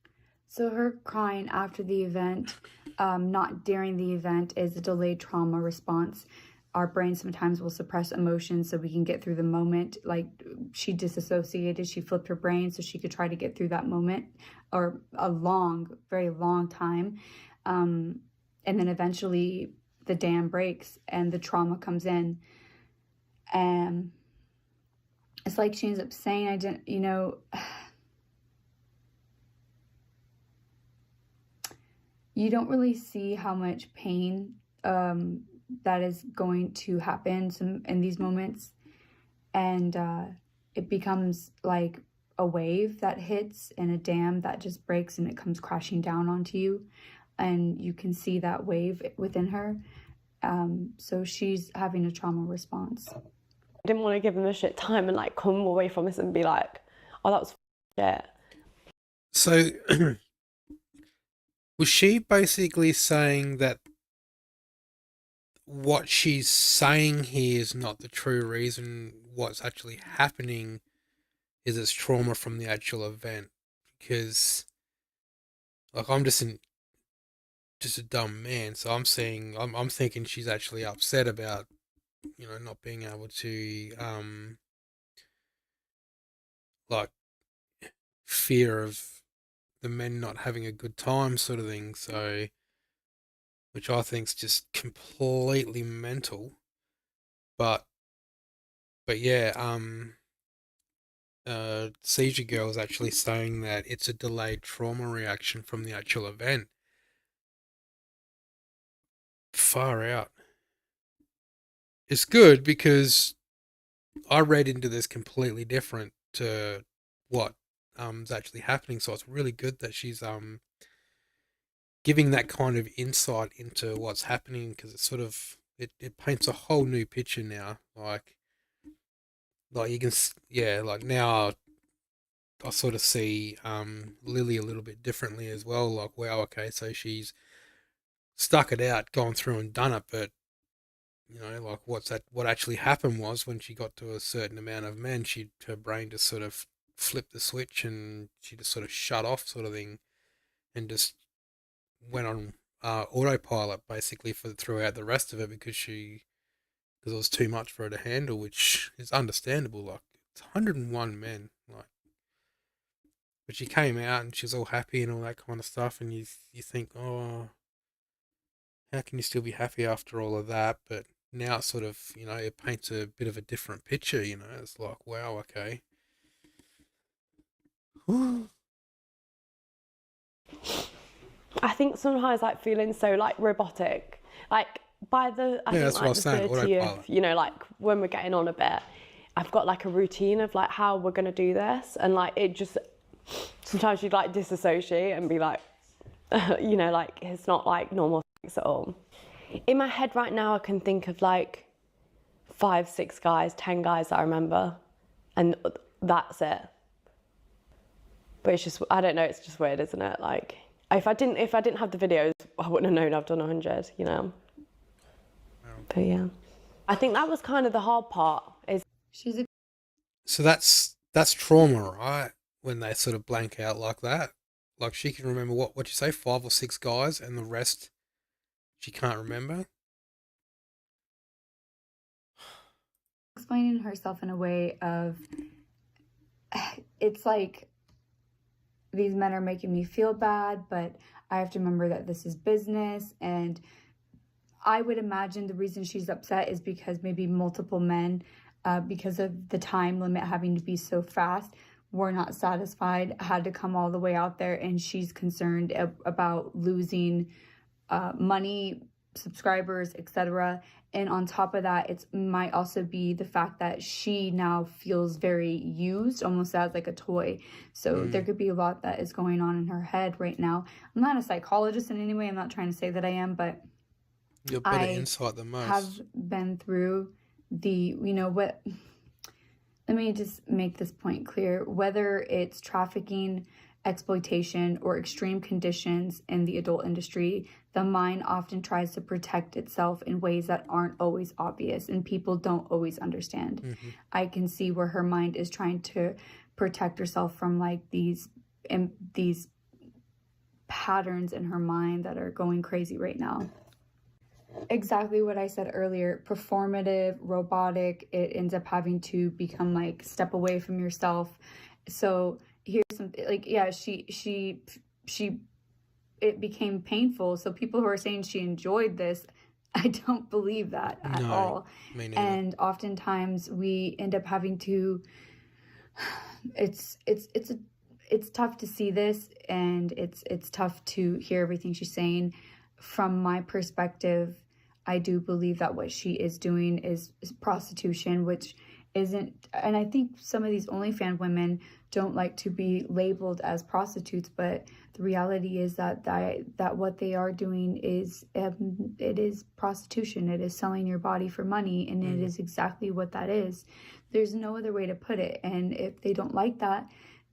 So her crying after the event, not during the event, is a delayed trauma response. Our brain sometimes will suppress emotions so we can get through the moment. Like, she disassociated, she flipped her brain so she could try to get through that moment, or a long, very long time. And then eventually the dam breaks and the trauma comes in. And it's like she ends up saying, you don't really see how much pain that is going to happen in these moments. And it becomes like a wave that hits and a dam that just breaks, and it comes crashing down onto you. And you can see that wave within her. So she's having a trauma response. I didn't want to give them a shit time and, like, come away from this and be like, oh, that was shit. So, was she basically saying that what she's saying here is not the true reason? What's actually happening is it's trauma from the actual event? Because, Like I'm just a dumb man, so I'm thinking she's actually upset about, you know, not being able to like fear of the men not having a good time sort of thing. So, which I think's just completely mental. But yeah, Seizure Girl is actually saying that it's a delayed trauma reaction from the actual event. Far out. It's good because I read into this completely different to what is actually happening. So it's really good that she's giving that kind of insight into what's happening, because it's sort of it paints a whole new picture now. Like you can yeah, like now I sort of see Lily a little bit differently as well. Like, wow, okay, so she's stuck it out, gone through and done it, but you know, like what actually happened was when she got to a certain amount of men, her brain just sort of flipped the switch and she just sort of shut off sort of thing and just went on autopilot basically for throughout the rest of it, because it was too much for her to handle, which is understandable. Like, it's 101 men, like, but she came out and she's all happy and all that kind of stuff, and you think, oh, how can you still be happy after all of that? But now it sort of, you know, it paints a bit of a different picture, you know. It's like, wow, okay. I think sometimes like feeling so like robotic, like by the I think that's like what I was the saying, 30th, autopilot. you know, like when we're getting on a bit, I've got like a routine of like how we're gonna do this, and like it just sometimes you'd like disassociate and be like, you know, like it's not like normal sex at all. In my head right now, I can think of like 5, 6 guys, 10 guys that I remember, and that's it. But it's just, I don't know, it's just weird, isn't it? Like, if I didn't have the videos, I wouldn't have known I've done 100, you know? But yeah. I think that was kind of the hard part, is... So that's trauma, right? When they sort of blank out like that. Like, she can remember, what you say, 5 or 6 guys, and the rest she can't remember? Explaining herself in a way of, it's like, these men are making me feel bad, but I have to remember that this is business. And I would imagine the reason she's upset is because maybe multiple men, because of the time limit having to be so fast, were not satisfied, had to come all the way out there, and she's concerned about losing money, subscribers, etc. And on top of that, it might also be the fact that she now feels very used, almost as like a toy. So there could be a lot that is going on in her head right now. I'm not a psychologist in any way. I'm not trying to say that I am, but You're better insight than most. have been through the, you know what, let me just make this point clear. Whether it's trafficking, exploitation, or extreme conditions in the adult industry, the mind often tries to protect itself in ways that aren't always obvious, and people don't always understand. I can see where her mind is trying to protect herself from like these patterns in her mind that are going crazy right now. Exactly what I said earlier, performative, robotic, it ends up having to become like step away from yourself. So here's something like, yeah, it became painful. So people who are saying she enjoyed this, I don't believe that at all. Me neither. And oftentimes we end up having to, it's tough to see this, and it's tough to hear everything she's saying. From my perspective, I do believe that what she is doing is prostitution, which isn't, and I think some of these OnlyFans women don't like to be labeled as prostitutes, but the reality is that what they are doing is, it is prostitution. It is selling your body for money, and it is exactly what that is. There's no other way to put it. And if they don't like that,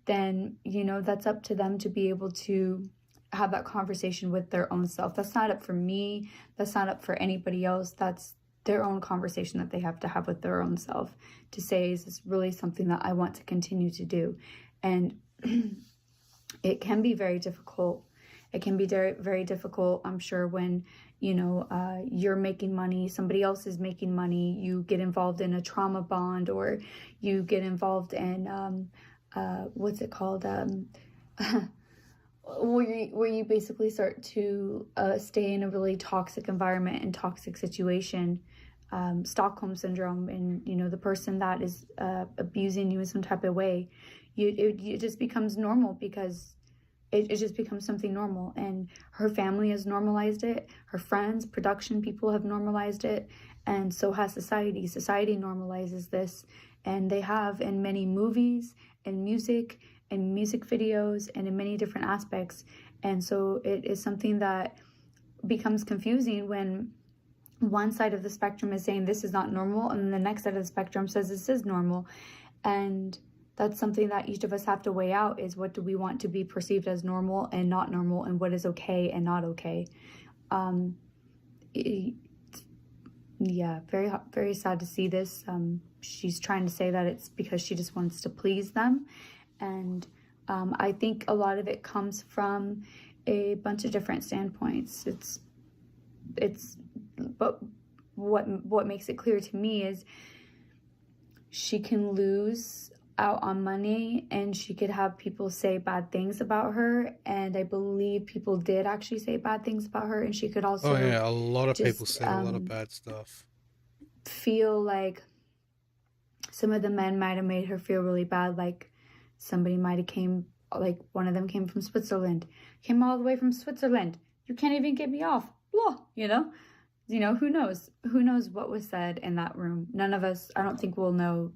then, you know, that's up to them to be able to have that conversation with their own self. That's not up for me. That's not up for anybody else. That's their own conversation that they have to have with their own self, to say, is this really something that I want to continue to do? And it can be very difficult, It can be very, very difficult, I'm sure, when, you know, you're making money, somebody else is making money, you get involved in a trauma bond, or you get involved in, what's it called? Where you basically start to stay in a really toxic environment and toxic situation, Stockholm syndrome, and, you know, the person that is abusing you in some type of way, it just becomes normal, because it just becomes something normal. And her family has normalized it, her friends, production people have normalized it, and so has society. Society normalizes this, and they have in many movies and music videos and in many different aspects. And so it is something that becomes confusing when one side of the spectrum is saying this is not normal, and the next side of the spectrum says this is normal. And that's something that each of us have to weigh out, is what do we want to be perceived as normal and not normal, and what is okay and not okay. Yeah, very, very sad to see this. She's trying to say that it's because she just wants to please them. And I think a lot of it comes from a bunch of different standpoints. But what makes it clear to me is she can lose out on money, and she could have people say bad things about her, and I believe people did actually say bad things about her, and she could also a lot of people said a lot of bad stuff. Feel like some of the men might have made her feel really bad, like somebody might have came, like one of them came from Switzerland, came all the way from Switzerland, you can't even get me off, blah, you know, who knows what was said in that room. None of us, I don't think, will know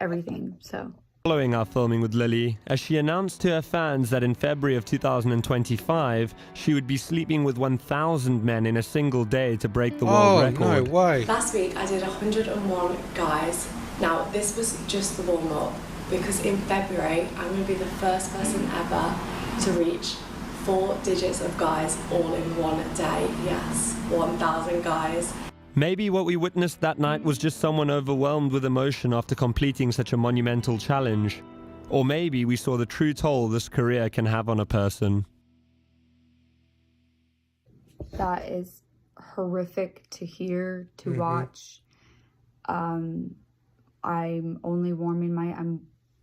everything. So following our filming with Lily, as she announced to her fans that in February of 2025 she would be sleeping with 1,000 men in a single day to break the world record. Oh, no way. Last week I did 101 guys. Now this was just the warm-up, because in February I'm going to be the first person ever to reach 4 digits of guys all in one day. Yes, 1,000 guys. Maybe what we witnessed that night was just someone overwhelmed with emotion after completing such a monumental challenge. Or maybe we saw the true toll this career can have on a person. that is horrific to hear, to watch. I'm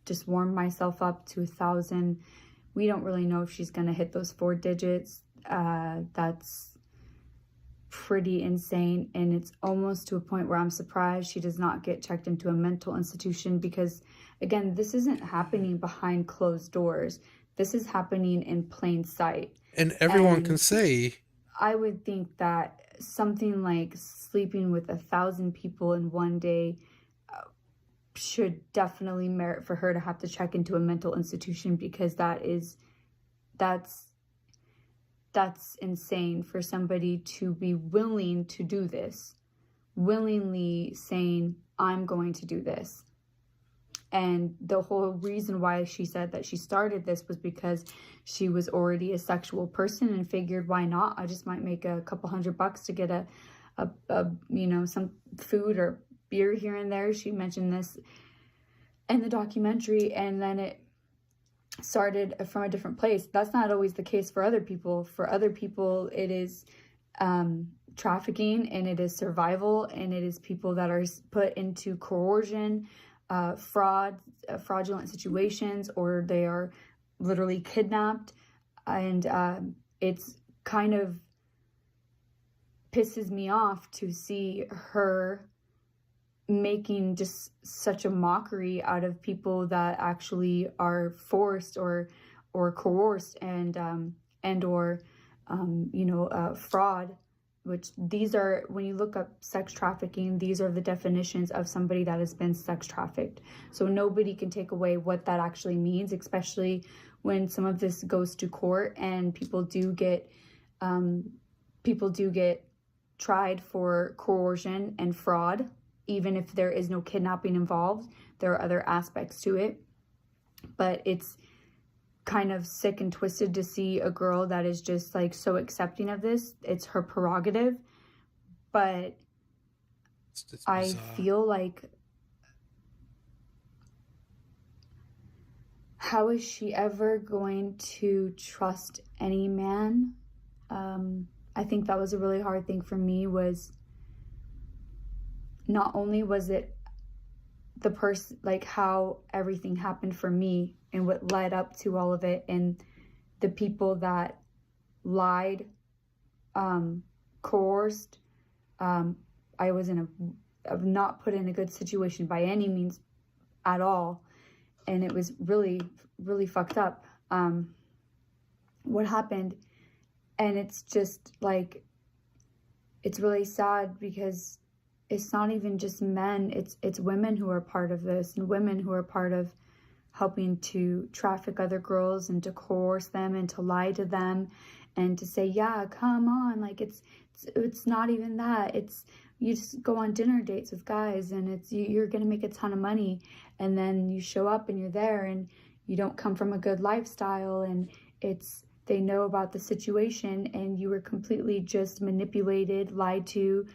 just warmed myself up to 1,000. We don't really know if she's gonna hit those 4 digits. That's pretty insane, and it's almost to a point where I'm surprised she does not get checked into a mental institution, because again, this isn't happening behind closed doors. This is happening in plain sight. And everyone can see. I would think that something like sleeping with 1,000 people in one day should definitely merit for her to have to check into a mental institution, because that's insane for somebody to be willing to do this, willingly saying, I'm going to do this. And the whole reason why she said that she started this was because she was already a sexual person and figured, why not? I just might make a couple $100 to get a some food or beer here and there. She mentioned this in the documentary, and then it started from a different place. That's not always the case for other people. For other people, it is trafficking, and it is survival, and it is people that are put into coercion, fraudulent situations, or they are literally kidnapped. And it's kind of pisses me off to see her making just such a mockery out of people that actually are forced or coerced and fraud, which these are, when you look up sex trafficking, these are the definitions of somebody that has been sex trafficked. So nobody can take away what that actually means, especially when some of this goes to court and people do get tried for coercion and fraud. Even if there is no kidnapping involved, there are other aspects to it. But it's kind of sick and twisted to see a girl that is just like so accepting of this. It's her prerogative. But It's I feel like how is she ever going to trust any man? I think that was a really hard thing for me, was not only was it the person, like how everything happened for me and what led up to all of it, and the people that lied, coerced. I was not put in a good situation by any means at all. And it was really, really fucked up, what happened. And it's just like, it's really sad because it's not even just men, it's women who are part of this, and women who are part of helping to traffic other girls and to coerce them and to lie to them and to say, yeah, come on. Like it's not even that. It's, you just go on dinner dates with guys and it's, you're gonna make a ton of money, and then you show up and you're there and you don't come from a good lifestyle, and it's, they know about the situation and you were completely just manipulated, lied to,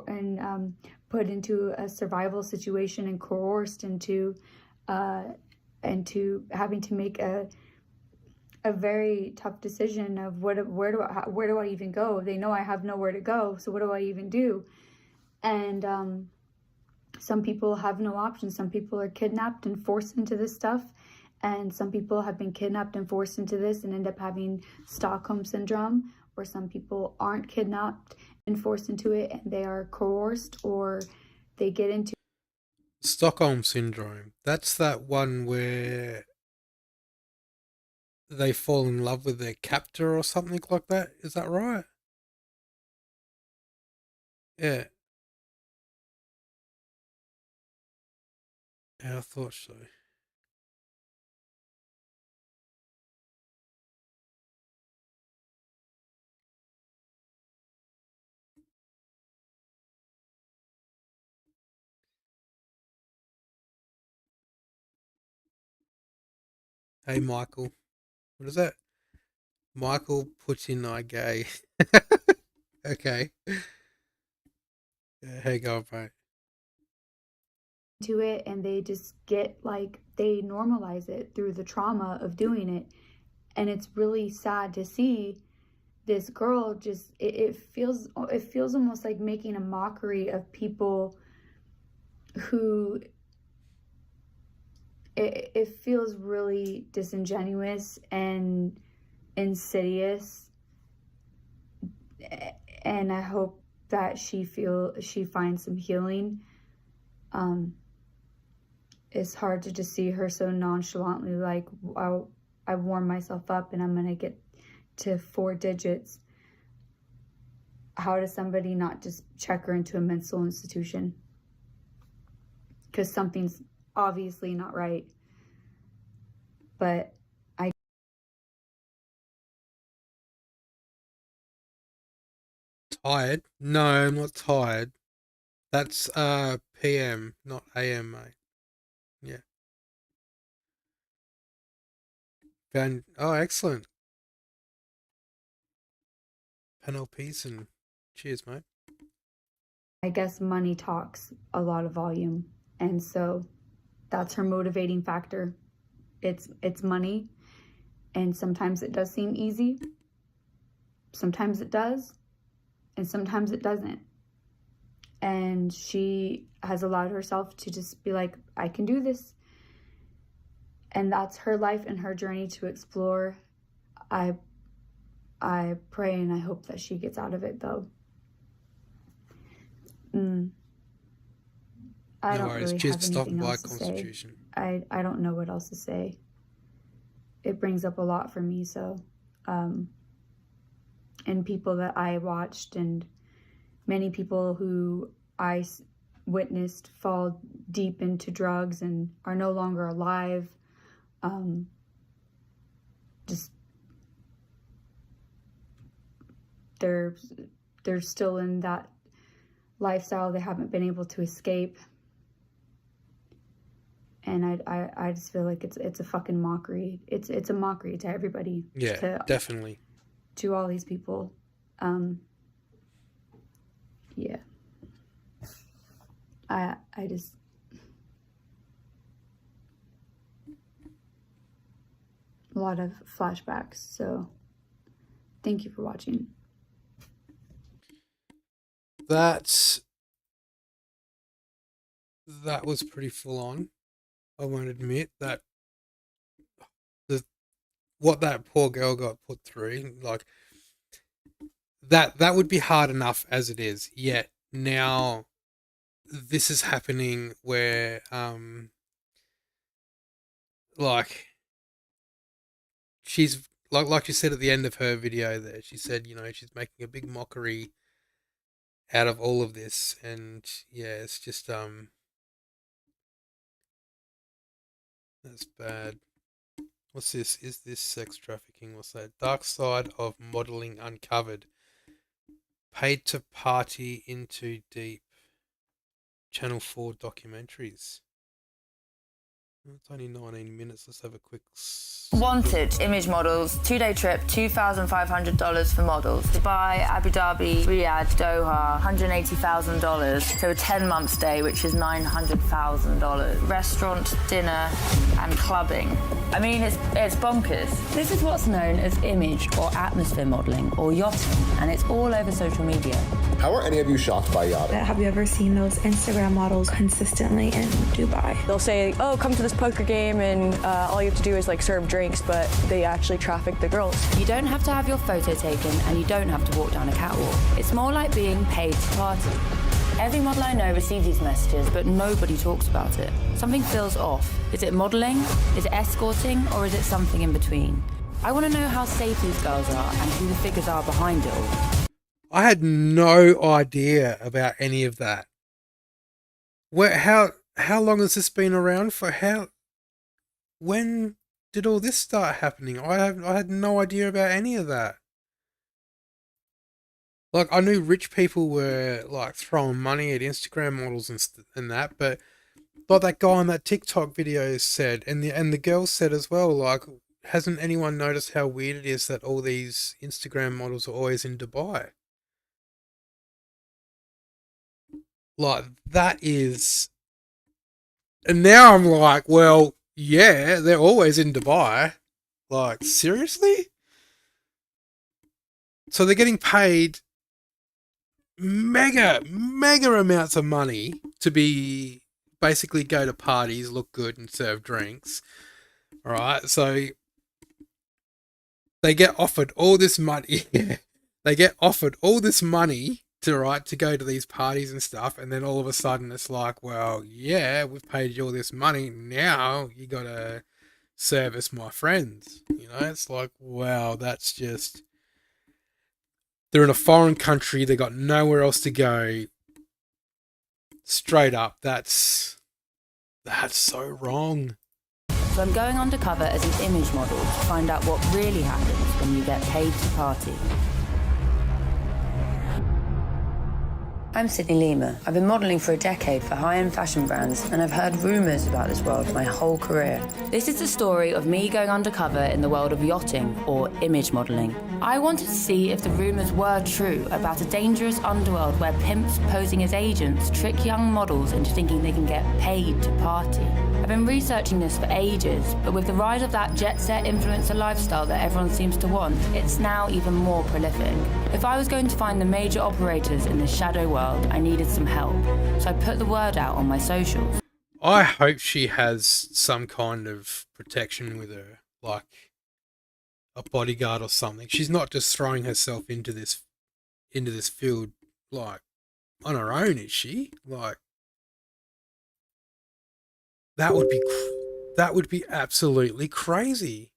and put into a survival situation and coerced into having to make a very tough decision of where do I even go? They know I have nowhere to go, so what do I even do? And some people have no options. Some people are kidnapped and forced into this stuff, and some people have been kidnapped and forced into this and end up having Stockholm syndrome, or some people aren't kidnapped and forced into it and they are coerced, or they get into Stockholm syndrome. That's that one where they fall in love with their captor or something like that. Is that right? Yeah. Yeah, I thought so. Hey, Michael. What is that? Michael Putin, I gay. Okay. Yeah, hey, go, mate. it, and they just get like, they normalize it through the trauma of doing it. And it's really sad to see this girl just, it feels almost like making a mockery of people who, it feels really disingenuous and insidious. And I hope that she finds some healing. It's hard to just see her so nonchalantly, like, I've warmed myself up and I'm gonna get to 4 digits. How does somebody not just check her into a mental institution? Because something's obviously not right. But Tired? No, I'm not tired. That's PM, not AM, mate. Yeah. Oh, excellent. Penelope's, and cheers, mate. I guess money talks a lot of volume, and so that's her motivating factor. It's money, and sometimes it does seem easy, sometimes it does, and sometimes it doesn't. And she has allowed herself to just be like, I can do this. And that's her life and her journey to explore. I pray and I hope that she gets out of it, though. I don't really have anything else to say. I don't know what else to say. It brings up a lot for me, so. And people that I watched, and many people who I witnessed fall deep into drugs and are no longer alive. Just, they're still in that lifestyle. They haven't been able to escape. And I just feel like it's a fucking mockery. It's a mockery to everybody. Yeah, definitely. To all these people. Yeah. I just, a lot of flashbacks. So thank you for watching. That was pretty full on. I won't admit that what that poor girl got put through, like that would be hard enough as it is. Yet now this is happening where like she's like she said at the end of her video there, she said, she's making a big mockery out of all of this, and yeah, it's just that's bad. What's this? Is this sex trafficking? What's that? Dark side of modeling uncovered. Paid to party into deep. Channel 4 documentaries. It's only 19 minutes. Let's have a quick... Wanted image models, 2-day trip, $2,500 for models. Dubai, Abu Dhabi, Riyadh, Doha, $180,000. So a 10-month stay, which is $900,000. Restaurant, dinner, and clubbing. I mean, it's bonkers. This is what's known as image or atmosphere modeling or yachting, and it's all over social media. How are any of you shocked by yachting? Have you ever seen those Instagram models consistently in Dubai? They'll say, oh, come to this poker game and all you have to do is like serve drinks, but they actually traffic the girls. You don't have to have your photo taken and you don't have to walk down a catwalk. It's more like being paid to party. Every model I know receives these messages, but nobody talks about it. Something feels off. Is it modeling? Is it escorting? Or is it something in between? I want to know how safe these girls are and who the figures are behind it all. I had no idea about any of that. How long has this been around for? When did all this start happening? I had no idea about any of that. Like, I knew rich people were like throwing money at Instagram models and that, but like that guy on that TikTok video said, and the girl said as well, like, hasn't anyone noticed how weird it is that all these Instagram models are always in Dubai? Like, that is... And now I'm like, well, yeah, they're always in Dubai. Like, seriously? So they're getting paid mega amounts of money to be basically go to parties, look good, and serve drinks. All right, so they get offered all this money. They get offered all this money to go to these parties and stuff, and then all of a sudden it's like, well, yeah, we've paid you all this money, now you gotta service my friends. It's like, wow, that's just... They're in a foreign country, they got nowhere else to go. Straight up, that's so wrong. So I'm going undercover as an image model to find out what really happens when you get paid to party. I'm Sydney Lima. I've been modelling for a decade for high-end fashion brands, and I've heard rumours about this world my whole career. This is the story of me going undercover in the world of yachting, or image modelling. I wanted to see if the rumours were true about a dangerous underworld where pimps posing as agents trick young models into thinking they can get paid to party. I've been researching this for ages, but with the rise of that jet-set influencer lifestyle that everyone seems to want, it's now even more prolific. If I was going to find the major operators in this shadow world, I needed some help, so I put the word out on my socials. I hope she has some kind of protection with her, like a bodyguard or something. She's not just throwing herself into this field like on her own, is she? Like, that would be absolutely crazy.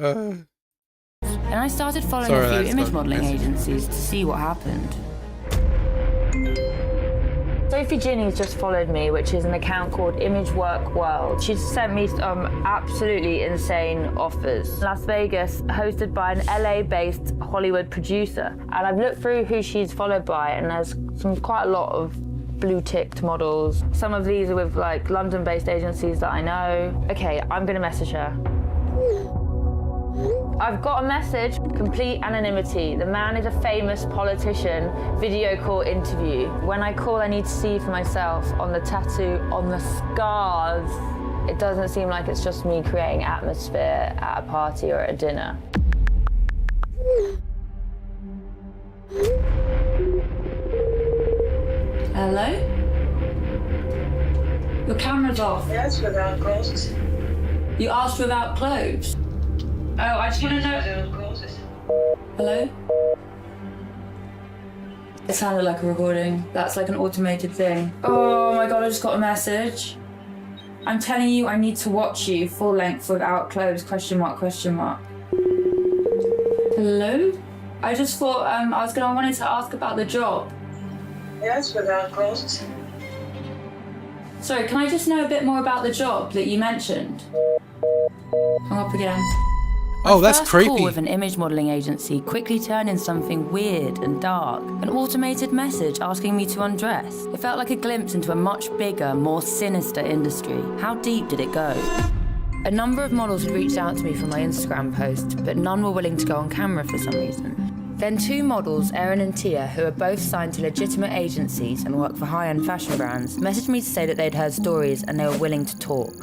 And I started following a few image modelling agencies to see what happened. Sophie Ginny's just followed me, which is an account called Image Work World. She's sent me some absolutely insane offers. Las Vegas, hosted by an LA-based Hollywood producer. And I've looked through who she's followed by, and there's quite a lot of blue-ticked models. Some of these are with like London-based agencies that I know. Okay, I'm gonna message her. I've got a message, complete anonymity. The man is a famous politician, video call interview. When I call, I need to see for myself on the tattoo, on the scars. It doesn't seem like it's just me creating atmosphere at a party or at a dinner. Hello? Your camera's off. Yes, without clothes. You asked without clothes? Oh, I just want to know. Hello? It sounded like a recording. That's like an automated thing. Oh my god, I just got a message. I'm telling you, I need to watch you full length without clothes, question mark, question mark. Hello? I just thought, I wanted to ask about the job. Yes, without clothes. Sorry, can I just know a bit more about the job that you mentioned? Hung up again. Oh, that's First creepy. call with an image modelling agency quickly turned into something weird and dark. An automated message asking me to undress. It felt like a glimpse into a much bigger, more sinister industry. How deep did it go? A number of models had reached out to me from my Instagram post, but none were willing to go on camera for some reason. Then two models, Erin and Tia, who are both signed to legitimate agencies and work for high-end fashion brands, messaged me to say that they'd heard stories and they were willing to talk.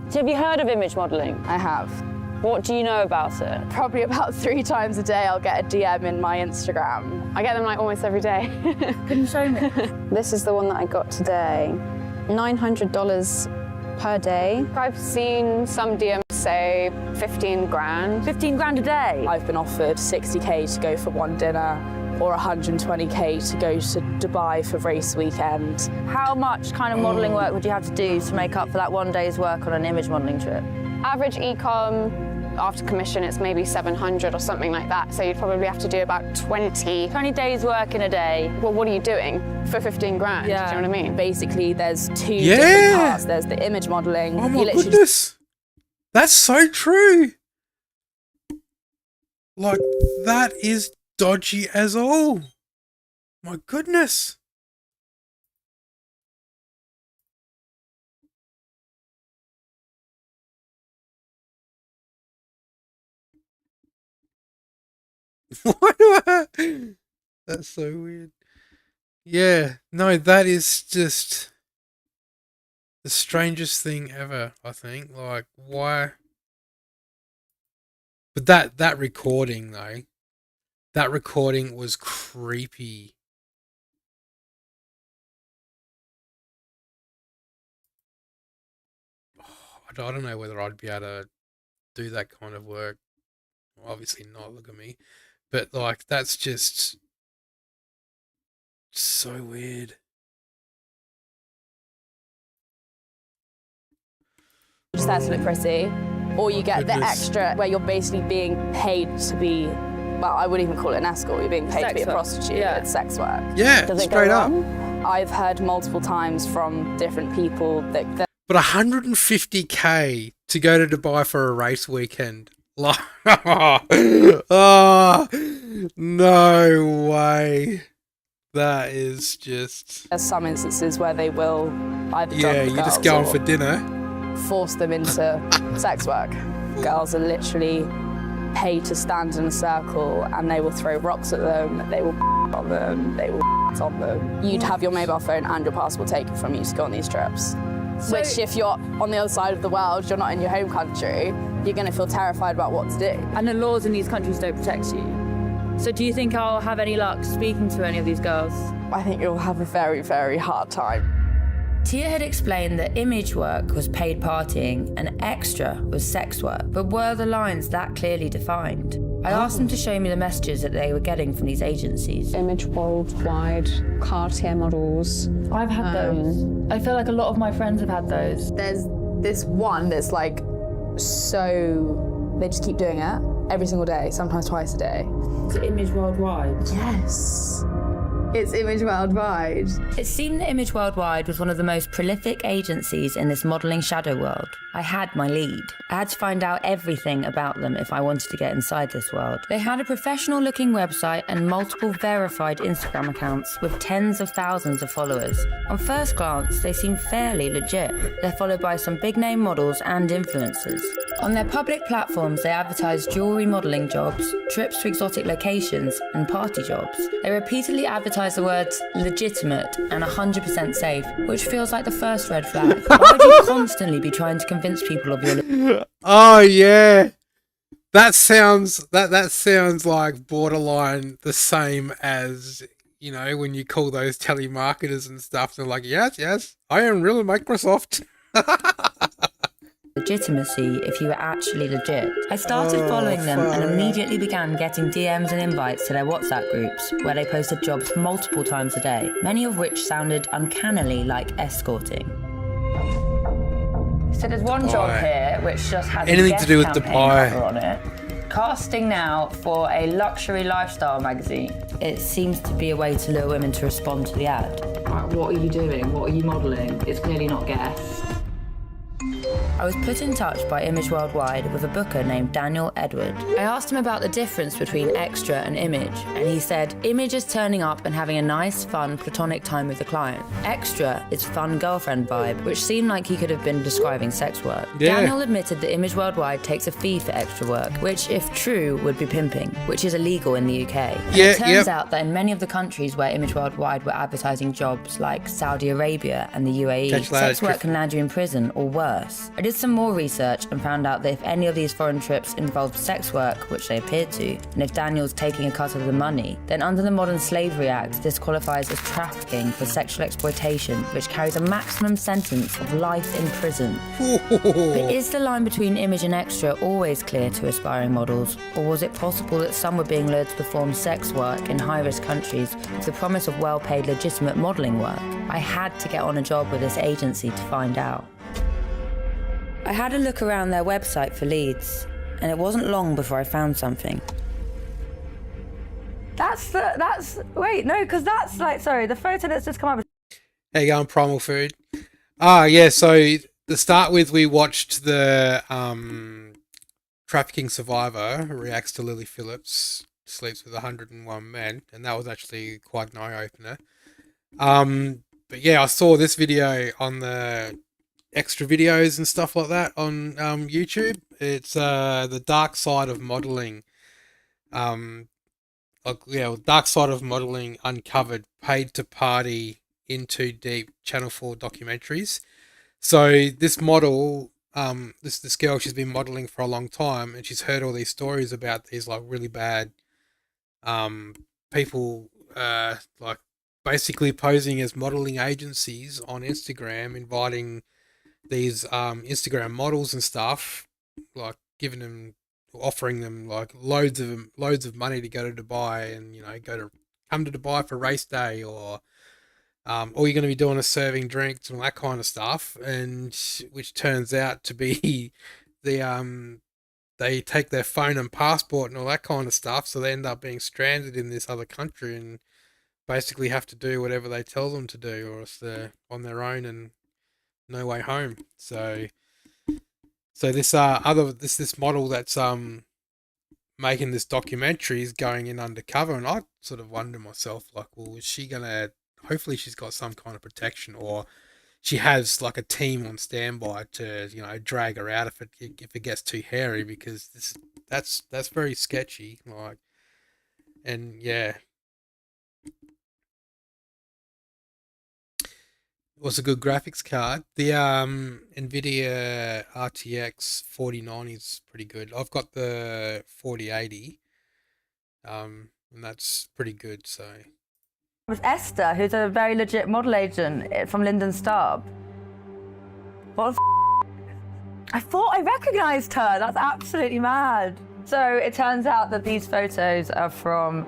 So have you heard of image modelling? I have. What do you know about it? Probably about 3 times a day I'll get a DM in my Instagram. I get them like almost every day. Can you show me? This is the one that I got today. $900 per day. I've seen some DMs say 15 grand. 15 grand a day? I've been offered 60k to go for one dinner or 120k to go to Dubai for race weekend. How much kind of modelling work would you have to do to make up for that one day's work on an image modelling trip? Average ecom, after commission, it's maybe 700 or something like that. So you'd probably have to do about 20 days work in a day. Well, what are you doing for 15 grand? Yeah. Do you know what I mean? Basically, there's 2 different parts. There's the image modelling. Oh my goodness. That's so true. Like, that is dodgy as all. My goodness. Why do I... That's so weird. Yeah, no, that is just the strangest thing ever, I think. Like, why? But that recording, though, that recording was creepy. Oh, I don't know whether I'd be able to do that kind of work. Obviously not, look at me. But, like, that's just so weird. Just there to look pretty. Or you get the extra where you're basically being paid to be, well, I wouldn't even call it an escort, you're being paid to be a prostitute. Yeah. It's sex work. Yeah, Does it straight go up. wrong? I've heard multiple times from different people that But 150k to go to Dubai for a race weekend. Like, oh, no way. That is just... There's some instances where they will either Yeah, dump you're just girls going or for dinner. force them into sex work. Girls are literally paid to stand in a circle and they will throw rocks at them, they will on them, they will on them. You'd have your mobile phone and your passport taken from you to go on these trips. Which, if you're on the other side of the world, you're not in your home country, you're going to feel terrified about what to do. And the laws in these countries don't protect you. So do you think I'll have any luck speaking to any of these girls? I think you'll have a very, very hard time. Tia had explained that image work was paid partying and extra was sex work, but were the lines that clearly defined? I asked them to show me the messages that they were getting from these agencies. Image worldwide, Cartier models. I've had those. I feel like a lot of my friends have had those. There's this one that's like, so they just keep doing it every single day, sometimes twice a day. Is it Image Worldwide? Yes. It's Image Worldwide. It seemed that Image Worldwide was one of the most prolific agencies in this modelling shadow world. I had my lead. I had to find out everything about them if I wanted to get inside this world. They had a professional-looking website and multiple verified Instagram accounts with tens of thousands of followers. On first glance, they seemed fairly legit. They're followed by some big-name models and influencers. On their public platforms, they advertise jewellery modelling jobs, trips to exotic locations, and party jobs. They repeatedly advertise the words legitimate and 100% safe, which feels like the first red flag. Why would you constantly be trying to convince people of your... Oh yeah, that sounds like borderline the same as, you know, when you call those telemarketers and stuff. They're like, yes, I am real Microsoft. legitimacy if you were actually legit. I started following them and immediately began getting DMs and invites to their WhatsApp groups where they posted jobs multiple times a day, many of which sounded uncannily like escorting. So there's one job here which just has anything to do with Dubai on it. Casting now for a luxury lifestyle magazine. It seems to be a way to lure women to respond to the ad. What are you doing? What are you modelling? It's clearly not guests. I was put in touch by Image Worldwide with a booker named Daniel Edward. I asked him about the difference between extra and image, and he said image is turning up and having a nice, fun, platonic time with the client. Extra is fun girlfriend vibe, which seemed like he could have been describing sex work. Yeah. Daniel admitted that Image Worldwide takes a fee for extra work, which, if true, would be pimping, which is illegal in the UK. And it turns out that in many of the countries where Image Worldwide were advertising jobs, like Saudi Arabia and the UAE, sex work can land you in prison or worse. I did some more research and found out that if any of these foreign trips involved sex work, which they appeared to, and if Daniel's taking a cut of the money, then under the Modern Slavery Act, this qualifies as trafficking for sexual exploitation, which carries a maximum sentence of life in prison. But is the line between image and extra always clear to aspiring models, or was it possible that some were being lured to perform sex work in high-risk countries with the promise of well-paid legitimate modelling work? I had to get on a job with this agency to find out. I had a look around their website for leads, and it wasn't long before I found something. Wait, no, because that's like, sorry, the photo that's just come up. How you going, Primal Food? Yeah, so to start with, we watched the Trafficking Survivor reacts to Lily Phillips sleeps with 101 men, and that was actually quite an eye-opener. But yeah, I saw this video on the extra videos and stuff like that on YouTube. It's the dark side of modeling. Dark side of modeling uncovered, paid to party in too deep, Channel 4 documentaries. So this model, this girl, she's been modeling for a long time, and she's heard all these stories about these like really bad people like basically posing as modeling agencies on Instagram, inviting these Instagram models and stuff, like offering them like loads of money to go to Dubai and, you know, come to Dubai for race day, or all you're going to be doing is serving drinks and all that kind of stuff, and which turns out to be they take their phone and passport and all that kind of stuff, so they end up being stranded in this other country and basically have to do whatever they tell them to do, or else they're on their own and no way home. So this this model that's making this documentary is going in undercover, and I sort of wonder myself, like, well, is she gonna? Hopefully, she's got some kind of protection, or she has like a team on standby to, you know, drag her out if it gets too hairy, because that's very sketchy. Like, and yeah. Was a good graphics card. The NVIDIA RTX 4090 is pretty good. I've got the 4080, and that's pretty good. So It was Esther, who's a very legit model agent from Lyndon Starb. What the I thought I recognised her. That's absolutely mad. So it turns out that these photos are from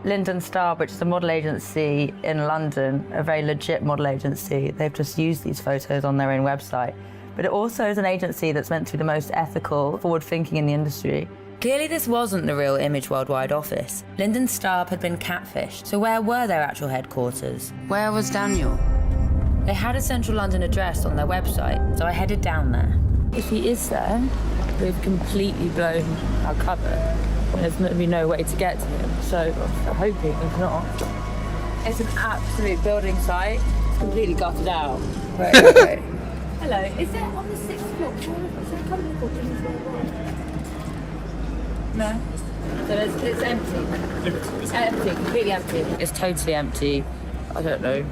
Lyndon Starb, which is a model agency in London, a very legit model agency. They've just used these photos on their own website. But it also is an agency that's meant to be the most ethical, forward-thinking in the industry. Clearly this wasn't the real Image Worldwide office. Lyndon Starb had been catfished, so where were their actual headquarters? Where was Daniel? They had a central London address on their website, so I headed down there. If he is there, we've completely blown our cover. There's going to be no way to get to him, so I'm hoping he's not. It's an absolute building site. It's completely gutted out. Wait. Hello. Hello. Is there on the 6th floor? Is there a company called Image Worldwide? No. So it's empty. It's empty, completely empty. It's totally empty. I don't know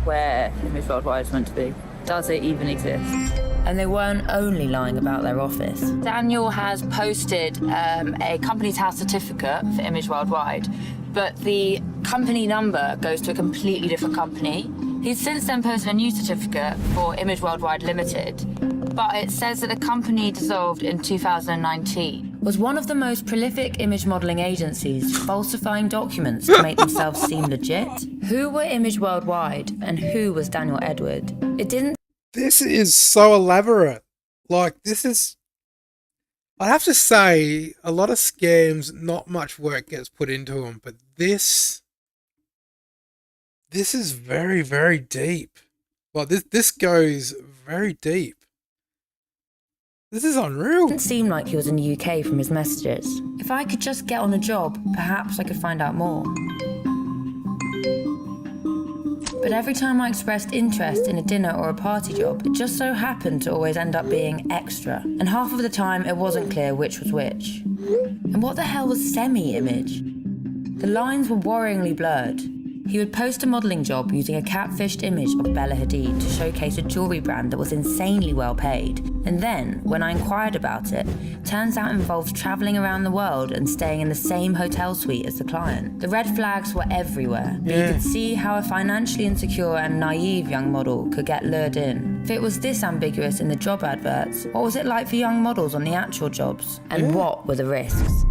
where Image Worldwide is meant to be. Does it even exist? And they weren't only lying about their office. Daniel has posted a company's house certificate for Image Worldwide, but the company number goes to a completely different company. He's since then posted a new certificate for Image Worldwide Limited, but it says that the company dissolved in 2019. Was one of the most prolific image modelling agencies falsifying documents to make themselves seem legit? Who were Image Worldwide and who was Daniel Edward? It didn't. This is so elaborate. Like, this is... I have to say, a lot of scams, not much work gets put into them, but this is very, very deep. Well, this goes very deep. This is unreal. It didn't seem like he was in the UK from his messages. If I could just get on a job, perhaps I could find out more. But every time I expressed interest in a dinner or a party job, it just so happened to always end up being extra. And half of the time, it wasn't clear which was which. And what the hell was semi-image? The lines were worryingly blurred. He would post a modelling job using a catfished image of Bella Hadid to showcase a jewellery brand that was insanely well paid. And then, when I inquired about it, turns out it involved travelling around the world and staying in the same hotel suite as the client. The red flags were everywhere, but you could see how a financially insecure and naive young model could get lured in. If it was this ambiguous in the job adverts, what was it like for young models on the actual jobs? And what were the risks?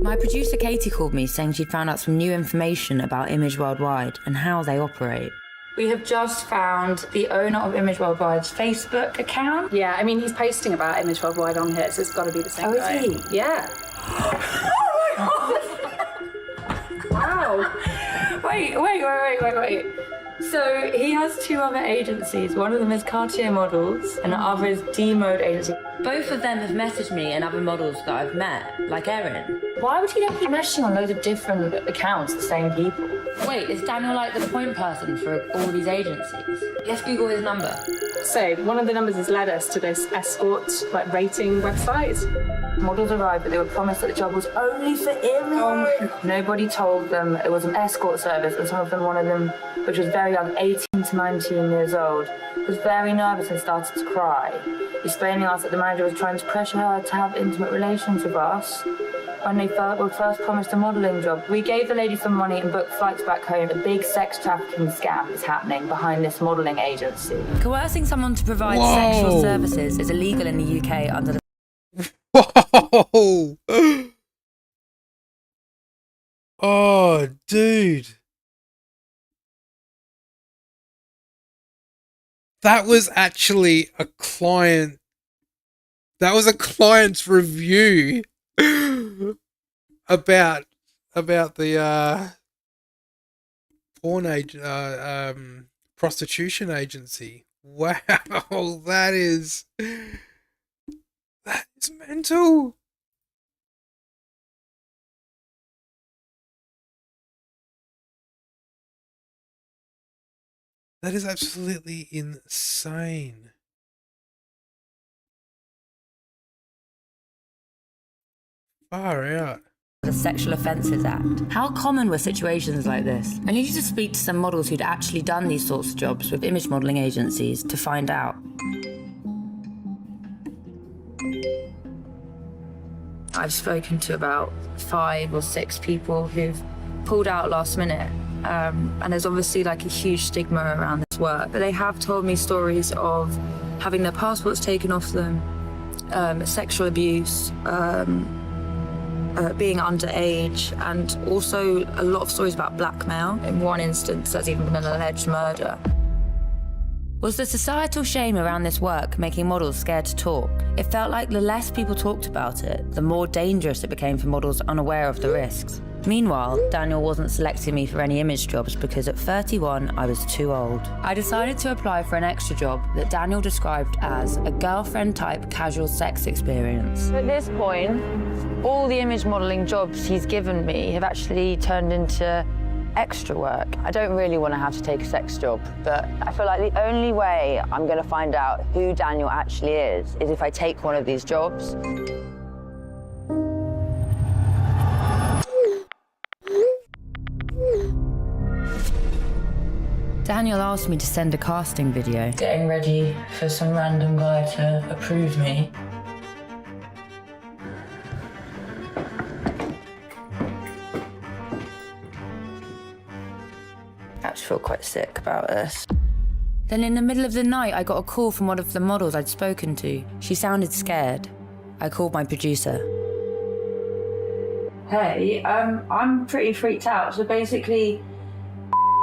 My producer Katie called me saying she'd found out some new information about Image Worldwide and how they operate. We have just found the owner of Image Worldwide's Facebook account. Yeah, I mean, he's posting about Image Worldwide on here, so it's got to be the same guy. Oh, is he? Yeah. Oh my god! Wow. Wait. So he has two other agencies. One of them is Cartier Models and the other is D-Mode Agency. Both of them have messaged me and other models that I've met, like Erin. Why would he then be messaging on loads of different accounts, the same people? Wait, is Daniel like the point person for all these agencies? Let's Google his number. So one of the numbers has led us to this escort rating website. Models arrived, but they were promised that the job was only for image. Nobody told them it was an escort service, and some of them, one of them, which was very young, 18 to 19 years old, was very nervous and started to cry, explaining us that the manager was trying to pressure her to have intimate relations with us. When they were first promised a modelling job, we gave the lady some money and booked flights back home. A big sex trafficking scam is happening behind this modelling agency. Coercing someone to provide sexual services is illegal in the UK under the... Whoa! Oh, dude. That was actually a client. That was a client's review about the prostitution agency. Wow, that is mental. That is absolutely insane. Far out. The Sexual Offences Act. How common were situations like this? I needed to speak to some models who'd actually done these sorts of jobs with image modelling agencies to find out. I've spoken to about 5 or 6 people who've pulled out last minute. And there's obviously like a huge stigma around this work. But they have told me stories of having their passports taken off them, sexual abuse, being underage, and also a lot of stories about blackmail. In one instance, there's even been an alleged murder. Was the societal shame around this work making models scared to talk? It felt like the less people talked about it, the more dangerous it became for models unaware of the risks. Meanwhile, Daniel wasn't selecting me for any image jobs because at 31, I was too old. I decided to apply for an extra job that Daniel described as a girlfriend-type casual sex experience. At this point, all the image modelling jobs he's given me have actually turned into extra work. I don't really want to have to take a sex job, but I feel like the only way I'm going to find out who Daniel actually is if I take one of these jobs. Daniel asked me to send a casting video. Getting ready for some random guy to approve me. I actually feel quite sick about this. Then in the middle of the night, I got a call from one of the models I'd spoken to. She sounded scared. I called my producer. Hey, I'm pretty freaked out. So basically,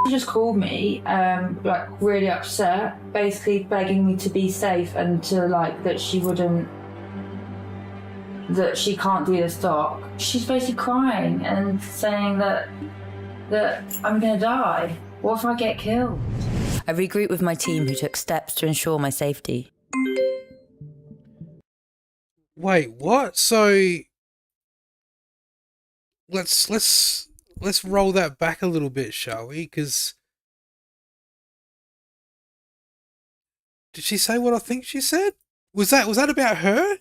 she just called me, like really upset, basically begging me to be safe and to like that she can't do this doc. She's basically crying and saying that I'm gonna die. What if I get killed? I regrouped with my team who took steps to ensure my safety. Wait, what? So let's roll that back a little bit, shall we? Because did she say what I think she said? Was that about her?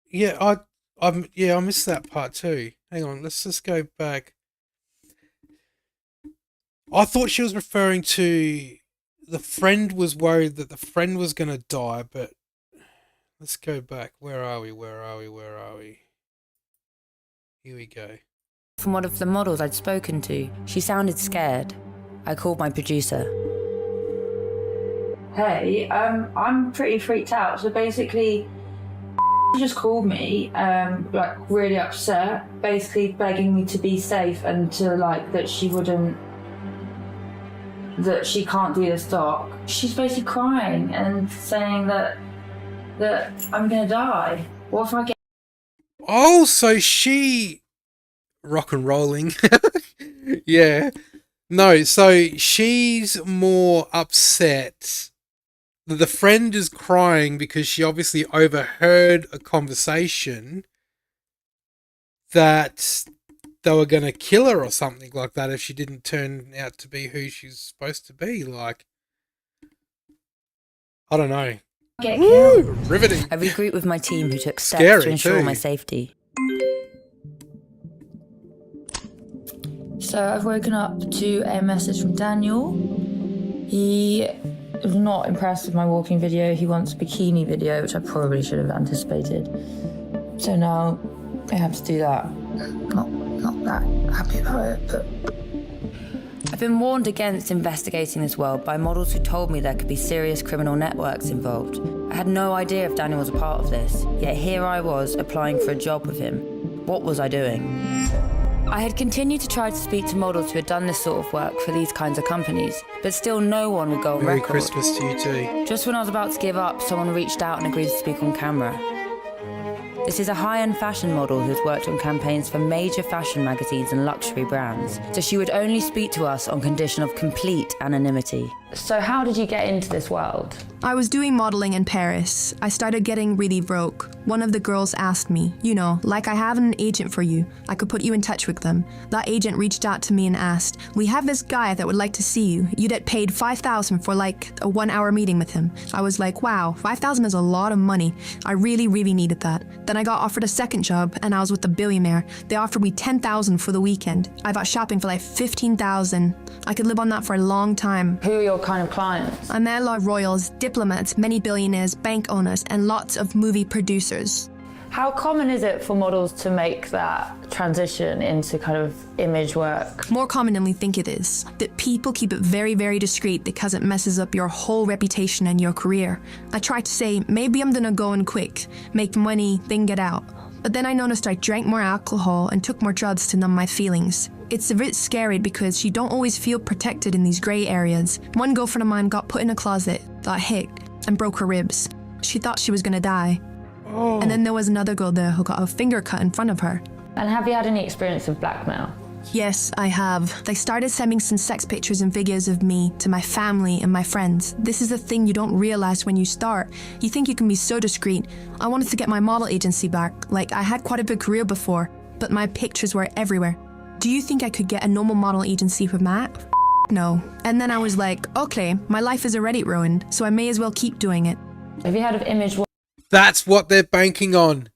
Yeah, I missed that part too. Hang on, let's just go back. I thought she was referring to the friend was worried that the friend was going to die, but let's go back. Where are we? Here we go. From one of the models I'd spoken to, she sounded scared. I called my producer. Hey, I'm pretty freaked out. So basically, she just called me, like really upset, basically begging me to be safe and to like that she can't do this doc. She's basically crying and saying that I'm gonna die. What if I get... Oh, so she rock and rolling. Yeah. No, so she's more upset. The friend is crying because she obviously overheard a conversation that they were going to kill her or something like that if she didn't turn out to be who she's supposed to be. Like, I don't know. Get killed. Riveting. I regrouped with my team who took steps to ensure my safety. So I've woken up to a message from Daniel. He was not impressed with my walking video. He wants a bikini video, which I probably should have anticipated. So now I have to do that. Not that happy about it, but... I've been warned against investigating this world by models who told me there could be serious criminal networks involved. I had no idea if Daniel was a part of this, yet here I was applying for a job with him. What was I doing? I had continued to try to speak to models who had done this sort of work for these kinds of companies, but still no one would go on Merry record. Christmas to you too. Just when I was about to give up, someone reached out and agreed to speak on camera. This is a high-end fashion model who's worked on campaigns for major fashion magazines and luxury brands, so she would only speak to us on condition of complete anonymity. So how did you get into this world? I was doing modeling in Paris. I started getting really broke. One of the girls asked me, like I have an agent for you. I could put you in touch with them. That agent reached out to me and asked, we have this guy that would like to see you. You'd get paid $5,000 for like a 1-hour meeting with him. I was like, wow, $5,000 is a lot of money. I really, really needed that. Then I got offered a second job and I was with a billionaire. They offered me $10,000 for the weekend. I got shopping for like $15,000. I could live on that for a long time. Who are your kind of clients? I met a lot of royals, diplomats, many billionaires, bank owners, and lots of movie producers. How common is it for models to make that transition into kind of image work? More common than we think it is. That people keep it very, very discreet because it messes up your whole reputation and your career. I tried to say, maybe I'm gonna go in quick, make money, then get out. But then I noticed I drank more alcohol and took more drugs to numb my feelings. It's a bit scary because you don't always feel protected in these grey areas. One girlfriend of mine got put in a closet, got hit, and broke her ribs. She thought she was gonna die. And then there was another girl there who got her finger cut in front of her. And have you had any experience of blackmail? Yes, I have. They started sending some sex pictures and videos of me to my family and my friends. This is the thing you don't realize when you start. You think you can be so discreet. I wanted to get my model agency back. Like, I had quite a big career before, but my pictures were everywhere. Do you think I could get a normal model agency with Matt? No. And then I was like, okay, my life is already ruined, so I may as well keep doing it. Have you heard of image? That's what they're banking on.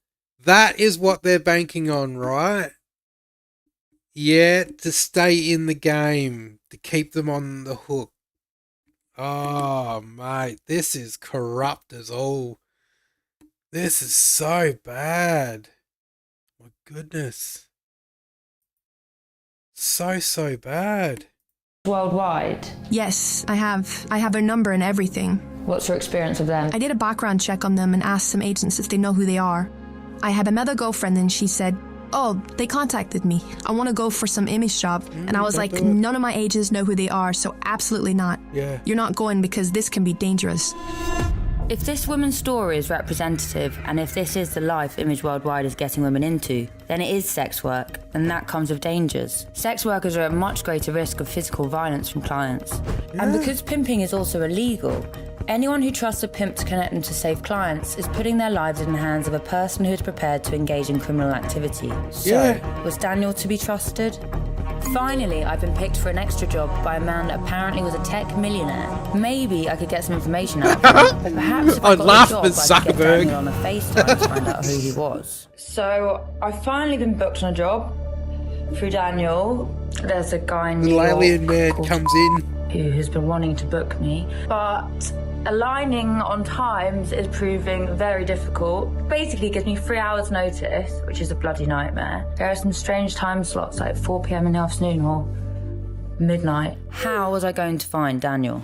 That is what they're banking on, right? Yeah, to stay in the game, to keep them on the hook. Oh, mate, this is corrupt as all. This is so bad. My goodness. So bad. Worldwide? Yes, I have. I have their number and everything. What's your experience of them? I did a background check on them and asked some agents if they know who they are. I had another girlfriend and she said, oh, they contacted me. I want to go for some image job. And I was like, none of my agents know who they are, so absolutely not. Yeah. You're not going because this can be dangerous. If this woman's story is representative, and if this is the life Image Worldwide is getting women into, then it is sex work, and that comes with dangers. Sex workers are at much greater risk of physical violence from clients. Yeah. And because pimping is also illegal, anyone who trusts a pimp to connect them to safe clients is putting their lives in the hands of a person who is prepared to engage in criminal activity. So, was Daniel to be trusted? Finally, I've been picked for an extra job by a man that apparently was a tech millionaire. Maybe I could get some information out of him. Perhaps if I got a job, I could get Daniel on a FaceTime to find out who he was. So, I've finally been booked on a job through Daniel. There's a guy in New York. The alien man comes in. Who has been wanting to book me. But aligning on times is proving very difficult. Basically, it gives me 3 hours notice, which is a bloody nightmare. There are some strange time slots like 4 p.m. in the afternoon or midnight. How was I going to find Daniel?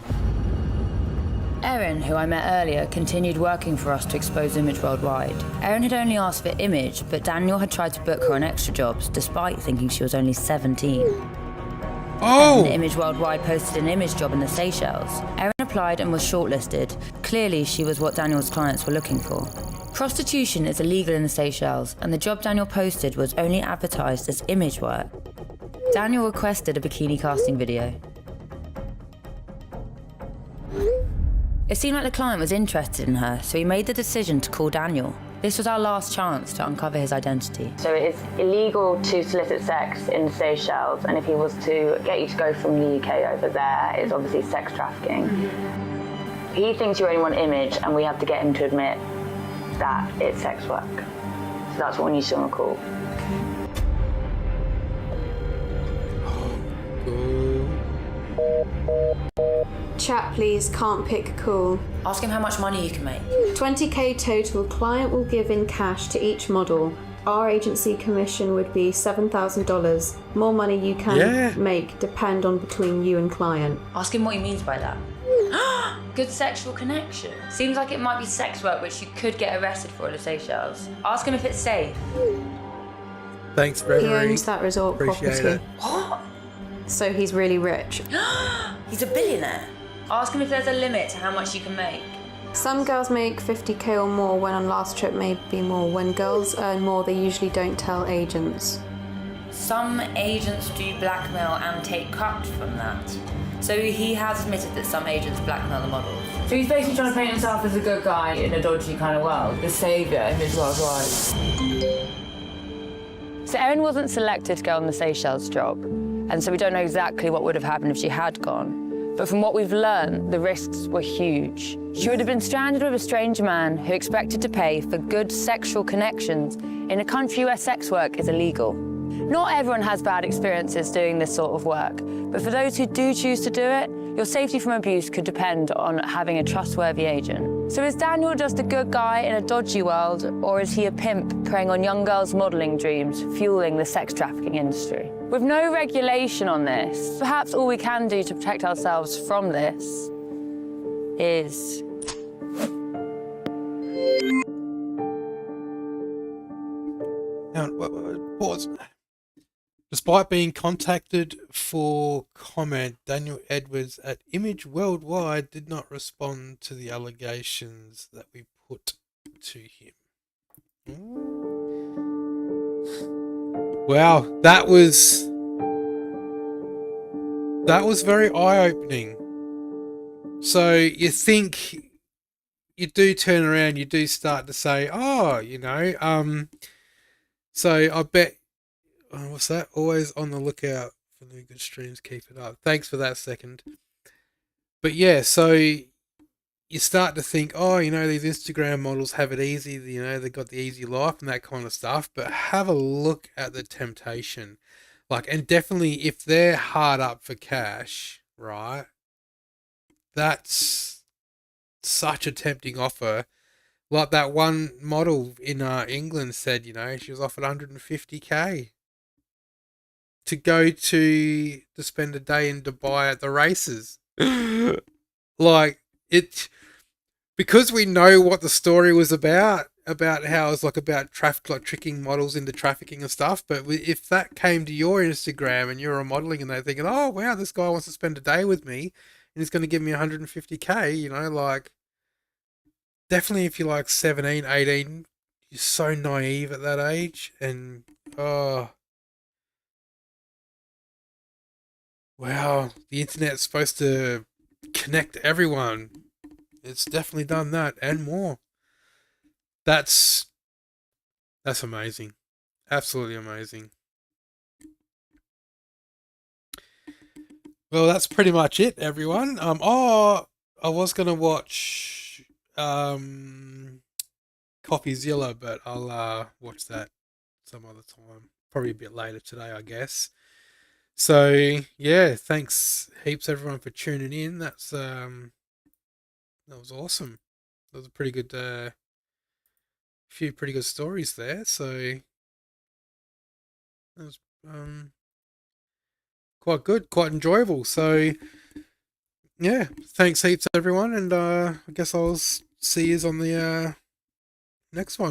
Erin, who I met earlier, continued working for us to expose Image Worldwide. Erin had only asked for Image, but Daniel had tried to book her on extra jobs, despite thinking she was only 17. Oh! And Image Worldwide posted an image job in the Seychelles. Erin applied and was shortlisted. Clearly, she was what Daniel's clients were looking for. Prostitution is illegal in the Seychelles, and the job Daniel posted was only advertised as image work. Daniel requested a bikini casting video. It seemed like the client was interested in her, so he made the decision to call Daniel. This was our last chance to uncover his identity. So it is illegal to solicit sex in the Seychelles, and if he was to get you to go from the UK over there, it's obviously sex trafficking. Mm-hmm. He thinks you only want image, and we have to get him to admit that it's sex work. So that's what we need to on a call. Chat please, can't pick call. Ask him how much money you can make. 20k total. Client will give in cash to each model. Our agency commission would be $7,000. More money you can make depend on between you and client. Ask him what he means by that. Good sexual connection. Seems like it might be sex work which you could get arrested for in the Seychelles. Ask him if it's safe. Thanks, Gregory. He owns that resort property. What? So he's really rich. He's a billionaire. Ask him if there's a limit to how much you can make. Some girls make 50k or more, when on last trip maybe more. When girls earn more, they usually don't tell agents. Some agents do blackmail and take cut from that. So he has admitted that some agents blackmail the models. So he's basically trying to paint himself as a good guy in a dodgy kind of world. The saviour, Image Worldwide. So Erin wasn't selected to go on the Seychelles job, and so we don't know exactly what would have happened if she had gone. But from what we've learned, the risks were huge. She would have been stranded with a strange man who expected to pay for good sexual connections in a country where sex work is illegal. Not everyone has bad experiences doing this sort of work, but for those who do choose to do it, your safety from abuse could depend on having a trustworthy agent. So is Daniel just a good guy in a dodgy world, or is he a pimp preying on young girls' modelling dreams, fueling the sex trafficking industry? With no regulation on this, perhaps all we can do to protect ourselves from this is... Pause. Despite being contacted for comment, Daniel Edwards at Image Worldwide did not respond to the allegations that we put to him. Wow, that was That was very eye-opening. So you think, you do turn around, you do start to say, oh, you know, so I bet, what's that? Always on the lookout for new good streams, keep it up. Thanks for that second. But yeah, so you start to think, oh, you know, these Instagram models have it easy, you know, they've got the easy life and that kind of stuff. But have a look at the temptation. Like, and definitely if they're hard up for cash, right, that's such a tempting offer. Like that one model in England said, you know, she was offered 150k to go to spend a day in Dubai at the races. Like, it, because we know what the story was about how it was like about like tricking models into trafficking and stuff. But if that came to your Instagram and you're modeling and they're thinking, oh wow, this guy wants to spend a day with me and he's going to give me 150k, you know, like, definitely if you're like 17, 18, you're so naive at that age. And oh wow, the internet's supposed to connect everyone. It's definitely done that and more. That's amazing. Absolutely amazing. Well, that's pretty much it, everyone. I was gonna watch CopyZilla, but I'll watch that some other time. Probably a bit later today, I guess. So yeah, thanks heaps everyone for tuning in. That was awesome. That was a pretty good few pretty good stories there. So that was quite good, quite enjoyable. So yeah, thanks heaps everyone, and I guess I'll see you on the next one.